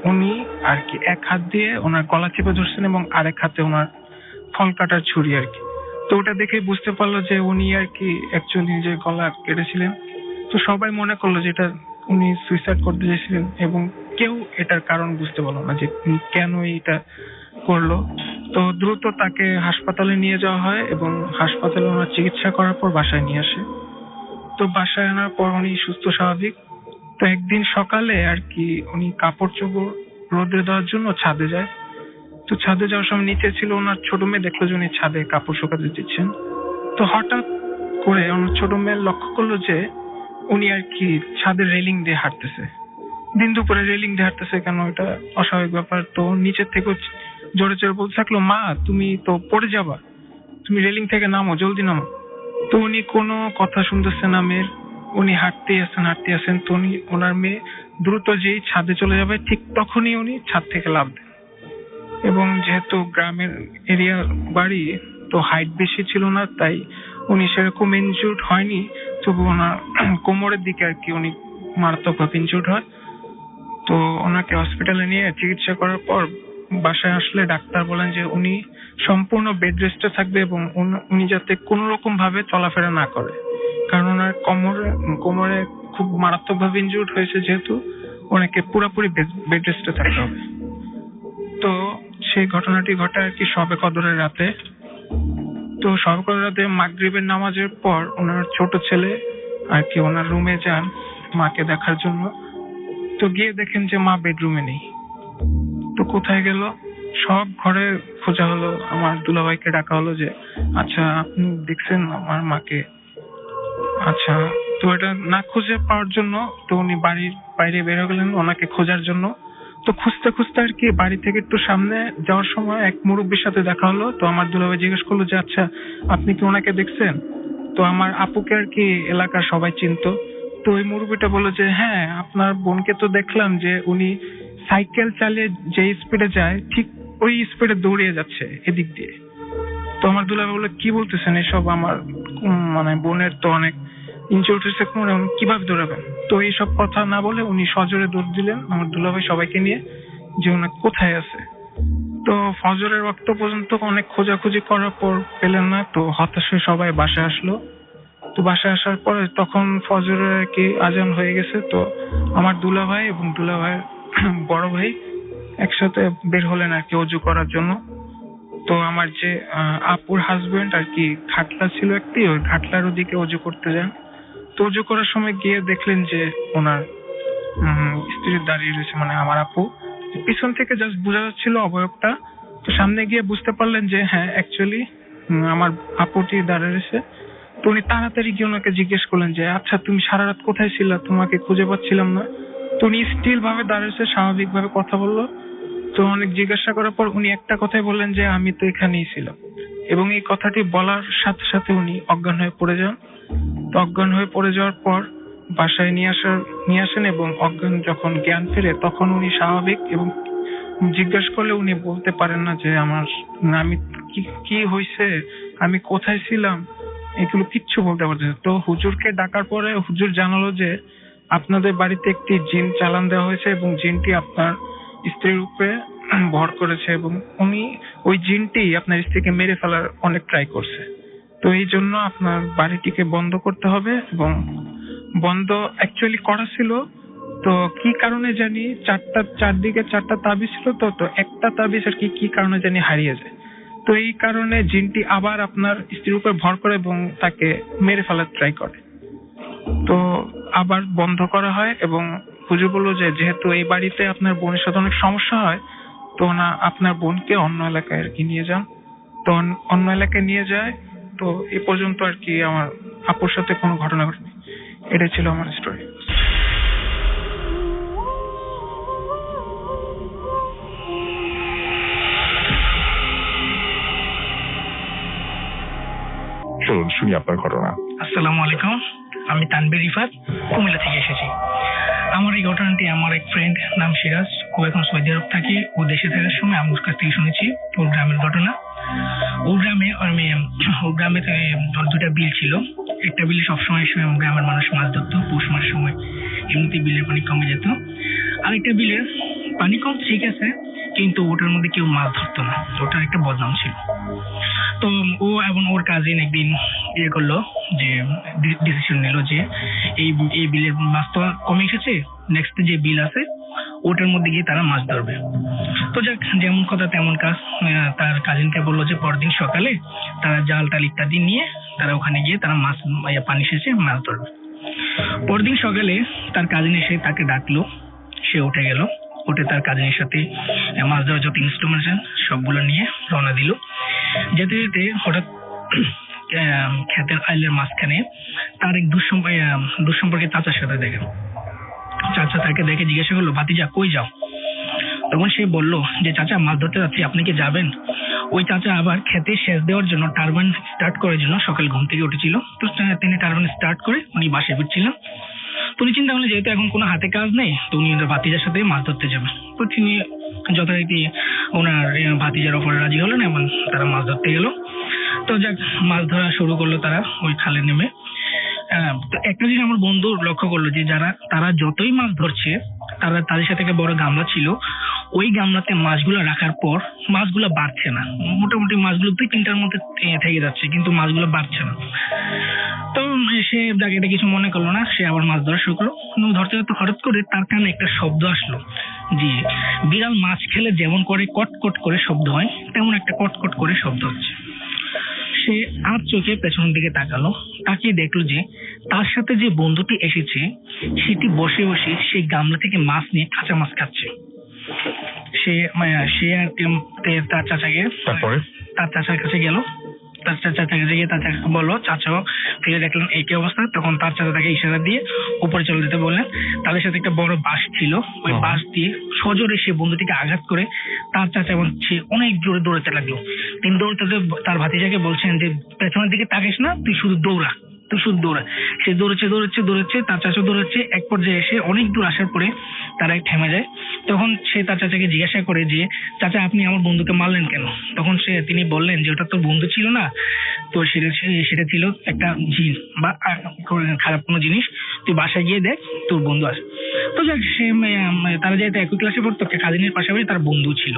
উনি আর কি 1 হাত দিয়ে ওনার গলা চেপে ধরছেন এবং আরেক হাতে ওনার ফল কাটার ছুরি আর কি। তো ওটা দেখে বুঝতে পারলো যে উনি আর কি অ্যাকচুয়ালি নিজের গলা কেটেছিলেন। তো সবাই মনে করলো যে এটা উনি সুইসাইড করতে চেয়েছিলেন, এবং কেউ এটার কারণ বুঝতে পারলো না যে কেন এটা করলো। তো দ্রুত তাকে হাসপাতালে নিয়ে যাওয়া হয় এবং হাসপাতালে ওনার চিকিৎসা করার পর বাসায় নিয়ে আসে। তো বাসায় আনার পর উনি সুস্থ স্বাভাবিক। তো একদিন সকালে আর কি উনি কাপড় চোপড় রোদে দেওয়ার জন্য ছাদে যায়। তো ছাদে যাওয়ার সময় নিচে ছিল ওনার ছোট মেয়ে, দেখলো যে উনি ছাদে কাপড় শুকাতে দিচ্ছেন। তো হঠাৎ করে ওনার ছোট মেয়ে লক্ষ্য করলো যে উনি আর কি ছাদের রেলিং দিয়ে হাঁটতেছে। দিন দুপুরে রেলিং দিয়ে হাঁটতেছে কেন, এটা অস্বাভাবিক ব্যাপার। তো নিচের থেকে জোরে জোরে বলতে থাকলো, মা তুমি তো পড়ে যাবা, তুমি রেলিং থেকে নামো, জলদি নামো। তো উনি কোনো কথা শুনতেছে না মেয়ের, উনি হাঁটতেই আছেন। তো উনি ওনার মেয়ে দ্রুত যেই ছাদে চলে যাবে, ঠিক তখনই উনি ছাদ থেকে লাফ দেন। এবং যেহেতু গ্রামের এরিয়া বাড়ি, তো হাইট বেশি ছিল না, তাই উনি সেরকম ইনজুর্ড হয়নি। তবু ওনার কোমরের দিকে আর কি উনি মারাত্মকভাবে ইনজুর্ড হয়। তো ওনাকে হসপিটালে নিয়ে চিকিৎসা করার পর বাসায় আসলে ডাক্তার বলেন যে উনি সম্পূর্ণ বেড রেস্টে থাকবে এবং উনি যাতে কোনো রকম ভাবে চলাফেরা না করে, কারণ ওনার কোমরে খুব মারাত্মকভাবে ইনজুর্ড হয়েছে, যেহেতু ওনাকে পুরোপুরি বেড রেস্টে থাকতে হবে। তো সেই ঘটনাটি ঘটে আর কি শবে কদরের রাতে। তো শবে কদরের রাতে মাগরিবের নামাজের পর ওনার ছোট ছেলে আর কি ওনার রুমে যান মাকে দেখার জন্য। তো গিয়ে দেখেন যে মা বেডরুমে নেই। তো কোথায় গেল? সব ঘরে খোঁজা হলো, আমার দুলাভাইকে ডাকা হলো যে আচ্ছা আপনি দেখছেন আমার মাকে? আচ্ছা, তো এটা না খুঁজে পাওয়ার জন্য তো উনি বাড়ির বাইরে বের হয়ে গেলেন ওনাকে খোঁজার জন্য। তো খুঁজতে খুঁজতে আর কি বাড়ি থেকে একটু সামনে যাওয়ার সময় এক মুরব্বীর সাথে দেখা হলো। তো আমার দুলাভাই জিজ্ঞেস করলো যে আচ্ছা আপনি কি ওনাকে দেখছেন? তো আমার আপুকে আর কি এলাকার সবাই চিনতো। তো ওই মুরব্বীটা বললো যে হ্যাঁ আপনার বোনকে তো দেখলাম যে উনি সাইকেল চালিয়ে যে স্পিডে যায় ঠিক ওই স্পিডে দৌড়িয়ে যাচ্ছে এদিক দিয়ে। তো আমার দুলাভাই বললো কি বলতেছেন এসব? আমার মানে বোনের তো অনেক ইনজুরি হয়েছে, কিভাবে দৌড়াবেন? তো এইসব কথা না বলে উনি সজোরে দৌড় দিলেন আমার দুলাভাই সবাইকে নিয়ে যে উনি কোথায় আছে। তো ফজরের ওয়াক্ত পর্যন্ত অনেক খোঁজাখুঁজি করার পর পেলেন না। তো হতাশ হয়ে সবাই বাসায় আসলো। তো বাসায় আসার পরে তখন ফজরের আর কি আজান হয়ে গেছে। তো আমার দুলাভাই এবং দুলাভাইয়ের বড় ভাই একসাথে বের হলেন আর কি অজু করার জন্য। তো আমার যে আপুর হাজবেন্ড আর কি খাটলা ছিল একটি, ওই খাটলার ওদিকে অজু করতে যান। তো অজু করার সময় গিয়ে দেখলেন যে ওনার স্ত্রী দাঁড়িয়ে রয়েছে, মানে আমার আপু। পিছন থেকে জাস্ট বোঝা যাচ্ছিল অবয়বটা। তো সামনে গিয়ে বুঝতে পারলেন যে হ্যাঁ অ্যাকচুয়ালি আমার আপুটি দাঁড়িয়ে রয়েছে। তো উনি তাড়াতাড়ি গিয়ে ওনাকে জিজ্ঞেস করলেন যে আচ্ছা তুমি সারা রাত কোথায় ছিলা? তোমাকে খুঁজে পাচ্ছিলাম না। তো উনি স্টিল ভাবে দাঁড়িয়েছে, স্বাভাবিক ভাবে কথা বললো। তো অনেক জিজ্ঞাসা করার পর উনি একটা কথাই বললেন যে আমি তো এখানেই ছিলাম। এবং এই কথাটি বলার সাথে সাথে উনি অজ্ঞান হয়ে পড়ে যান। তো অজ্ঞান হয়ে পড়ে যাওয়ার পর বাসায় নিয়ে আসেন এবং অজ্ঞান যখন জ্ঞান ফেরে তখন উনি স্বাভাবিক, এবং জিজ্ঞাসা করলে উনি বলতে পারেন না যে আমি কি হয়েছে, আমি কোথায় ছিলাম, এগুলো কিচ্ছু বলতে পারছে না। তো হুজুরকে ডাকার পরে হুজুর জানালো যে আপনাদের বাড়িতে একটি জিন চালান দেওয়া হয়েছে এবং জিনটি আপনার স্ত্রীর উপরে ভর করেছে এবং উনি ওই জিনটি আপনার স্ত্রীকে মেরে ফেলার অনেক ট্রাই করছে। তো এই জন্য আপনার বাড়িটিকে বন্ধ করতে হবে। এবং বন্ধ অ্যাকচুয়ালি করা ছিল, তো কি কারণে জানি চারদিকে চারটা তাবিজ ছিল, তো একটা তাবিজ আর কি কারণে জানি হারিয়ে যায়। তো এই কারণে জিনটি আবার আপনার স্ত্রীর উপর ভর করে এবং তাকে মেরে ফেলার ট্রাই করে। তো আবার বন্ধ করা হয় এবং হুজুর বললো যে যেহেতু এই বাড়িতে আপনার বোনের সাথে অনেক সমস্যা হয়, তো না আপনার বোনকে অন্য এলাকায় আর কি নিয়ে যান। তো অন্য এলাকায় নিয়ে যায়। তো এ পর্যন্ত আর কি আমার আপুর সাথে কোনো ঘটনা ঘটেনি। এটাই ছিল আমার স্টোরি। চলুন শুনি আপনার ঘটনা। আসসালামু আলাইকুম, আমি তানবীর রিফাত, কুমিল্লা থেকে এসেছি। আমার এই ঘটনাটি আমার এক ফ্রেন্ড নাম সিরাজ, ও এখন সৌদি আরব থাকে। ও দেশে থাকার সময় আমার কাছ থেকে শুনেছি ওর গ্রামের ঘটনা। ওর গ্রামে দুটা বিল ছিল। একটা বিলে সবসময় গ্রামের মানুষ মাছ ধরতো, পৌষ মাসের সময় এমনিতে বিলের পানি কমে যেত। আরেকটা বিলের পানি কম ঠিক আছে, কিন্তু ওটার মধ্যে কেউ মাছ ধরতো না, ওটার একটা বদনাম ছিল। তো ও এবং ওর কাজিন একদিন করলো যে ডিসিশন নিল যে এই বিলের মাছ তো কমে এসেছে, নেক্সট যে বিল আছে ওটার মধ্যে গিয়ে তারা মাছ ধরবে। তো যাক, যেমন কথা তেমন কাজ। তার কাজিনকে বললো যে পরদিন সকালে তারা জাল টাল ইত্যাদি নিয়ে তারা ওখানে গিয়ে তারা মাছ পানি শেষে মাছ ধরবে। পরদিন সকালে তার কাজিন এসে তাকে ডাকলো, সে উঠে গেল। উঠে তার কাজিনের সাথে মাছ ধরার যত ইনস্ট্রুমেন্ট সবগুলো নিয়ে রওনা দিল। যেতে যেতে হঠাৎ ক্ষেতের আইলের মাঝখানে তার এক দুঃসম্পর্কে চাচার সাথে দেখে। চাচা তাকে দেখে জিজ্ঞাসা করলো, ভাতিজা কই যাও? তখন সে বলল যে চাচা মাছ ধরতে যাচ্ছি, আপনি কি যাবেন? ওই চাচা আবার খেতে সেচ দেওয়ার জন্য টারবাইন স্টার্ট করার জন্য সকাল ঘুম থেকে উঠেছিল। তো তিনি টারবাইন স্টার্ট করে উনি বাসায় ফিরছিলেন। তো উনি চিন্তা করলেন যেহেতু এখন কোনো হাতে কাজ নেই, তো উনি ভাতিজার সাথে মাছ ধরতে যাবেন। তো তিনি যথারীতি ওনার ভাতিজার অফারে রাজি হলেন এবং তারা মাছ ধরতে গেল। তো যাক, মাছ ধরা শুরু করলো তারা ওই খালে নেমে। তো একটা জিনিস আমার বন্ধু লক্ষ্য করলো যে তারা যতই মাছ ধরছে, তাদের সাথে একটা বড় গামলা ছিল। ওই গামলাতে মাছগুলো রাখার পর মাছগুলো বাড়ছে না। মোটামুটি মাছগুলো 2-3টার মধ্যে থেকে যাচ্ছে, কিন্তু মাছগুলো বাড়ছে না। তো সে জায়গাটা কিছু মনে করলো না, সে আবার মাছ ধরা শুরু করলো। ধরতে ধরতে হঠাৎ করে তার কানে একটা শব্দ আসলো যে বিড়াল মাছ খেলে যেমন করে কটকট করে শব্দ হয়, তেমন একটা কটকট করে শব্দ হচ্ছে। সে আর চোখে পেছনের দিকে তাকালো, তাকিয়ে দেখলো যে তার সাথে যে বন্ধুটি এসেছে সেটি বসে বসে সেই গামলা থেকে মাছ নিয়ে কাঁচা মাছ খাচ্ছে। সে আর কি তার চাচাকে তারপরে তার চাচার কাছে গেল, তার চাচার কাছে গিয়ে তার চাচাকে বললো, চাচাও ফিরে দেখলেন এই কি অবস্থা। তখন তার চাচা তাকে ইশারা দিয়ে উপরে চলে যেতে বললেন। তাদের সাথে একটা বড় বাঁশ ছিল, ওই বাঁশ দিয়ে সজোরে সে বন্ধুটিকে আঘাত করে তার চাচা এবং সে অনেক জোরে দৌড়াতে লাগলো। তিনি দৌড়তে তার ভাতিজাকে বলছেন যে পেছনের দিকে তাকিস না, তুই শুধু দৌড়া। সে দৌড়াচ্ছে, তার চাচা দৌড়াচ্ছে। এক পর্যায়ে এসে অনেক দূর আসার পরে তারা থেমে যায়। তখন সে তার চাচাকে জিজ্ঞাসা করে যে চাচা আপনি আমার বন্ধুকে মারলেন কেন? তখন তিনি বললেন যে ওটা তোর বন্ধু ছিল না, তো সেটা ছিল একটা জিন বা খারাপ কোনো জিনিস, তুই বাসায় গিয়ে দেখ তোর বন্ধু আছে। তো যাক, সে তারা যেহেতু একই ক্লাসে পড়তো, একটা কাজিনের পাশাপাশি তার বন্ধু ছিল।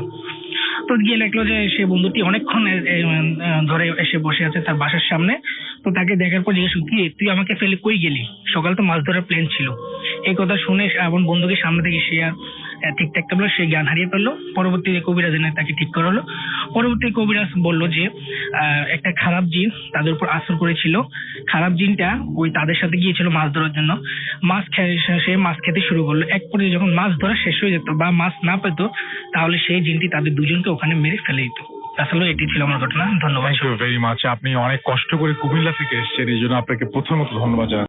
তো গিয়ে দেখলো যে সে বন্ধুটি অনেকক্ষণ ধরে এসে বসে আছে তার বাসার সামনে। তো তাকে দেখার পর জিজ্ঞেস কি তুই আমাকে ফেলে কই গেলি? সকাল তো মাছ ধরার প্ল্যান ছিল। এই কথা শুনে এমন বন্ধুকে সামনে থেকে সে আর ঠিক থাকতে পারলো, সে জ্ঞান হারিয়ে ফেললো। পরবর্তীতে কবিরাজ এনে তাকে ঠিক করালো। পরবর্তী কবিরাজ বললো যে একটা খারাপ জিন তাদের উপর আসর করেছিল। খারাপ জিনটা ওই তাদের সাথে গিয়েছিল মাছ ধরার জন্য। সে মাছ খেতে শুরু করলো। এক পর্যায়ে যখন মাছ ধরা শেষ হয়ে যেত বা মাছ না পেত, তাহলে সেই জিনটি তাদের দুজনকে ওখানে মেরে ফেলে দিত। আসলে এটি ছিল আমার ঘটনা। ধন্যবাদ। Thank you very much. আপনি অনেক কষ্ট করে কুমিল্লা থেকে এসেছেন, এই জন্য আপনাকে প্রথমত ধন্যবাদ জানাই।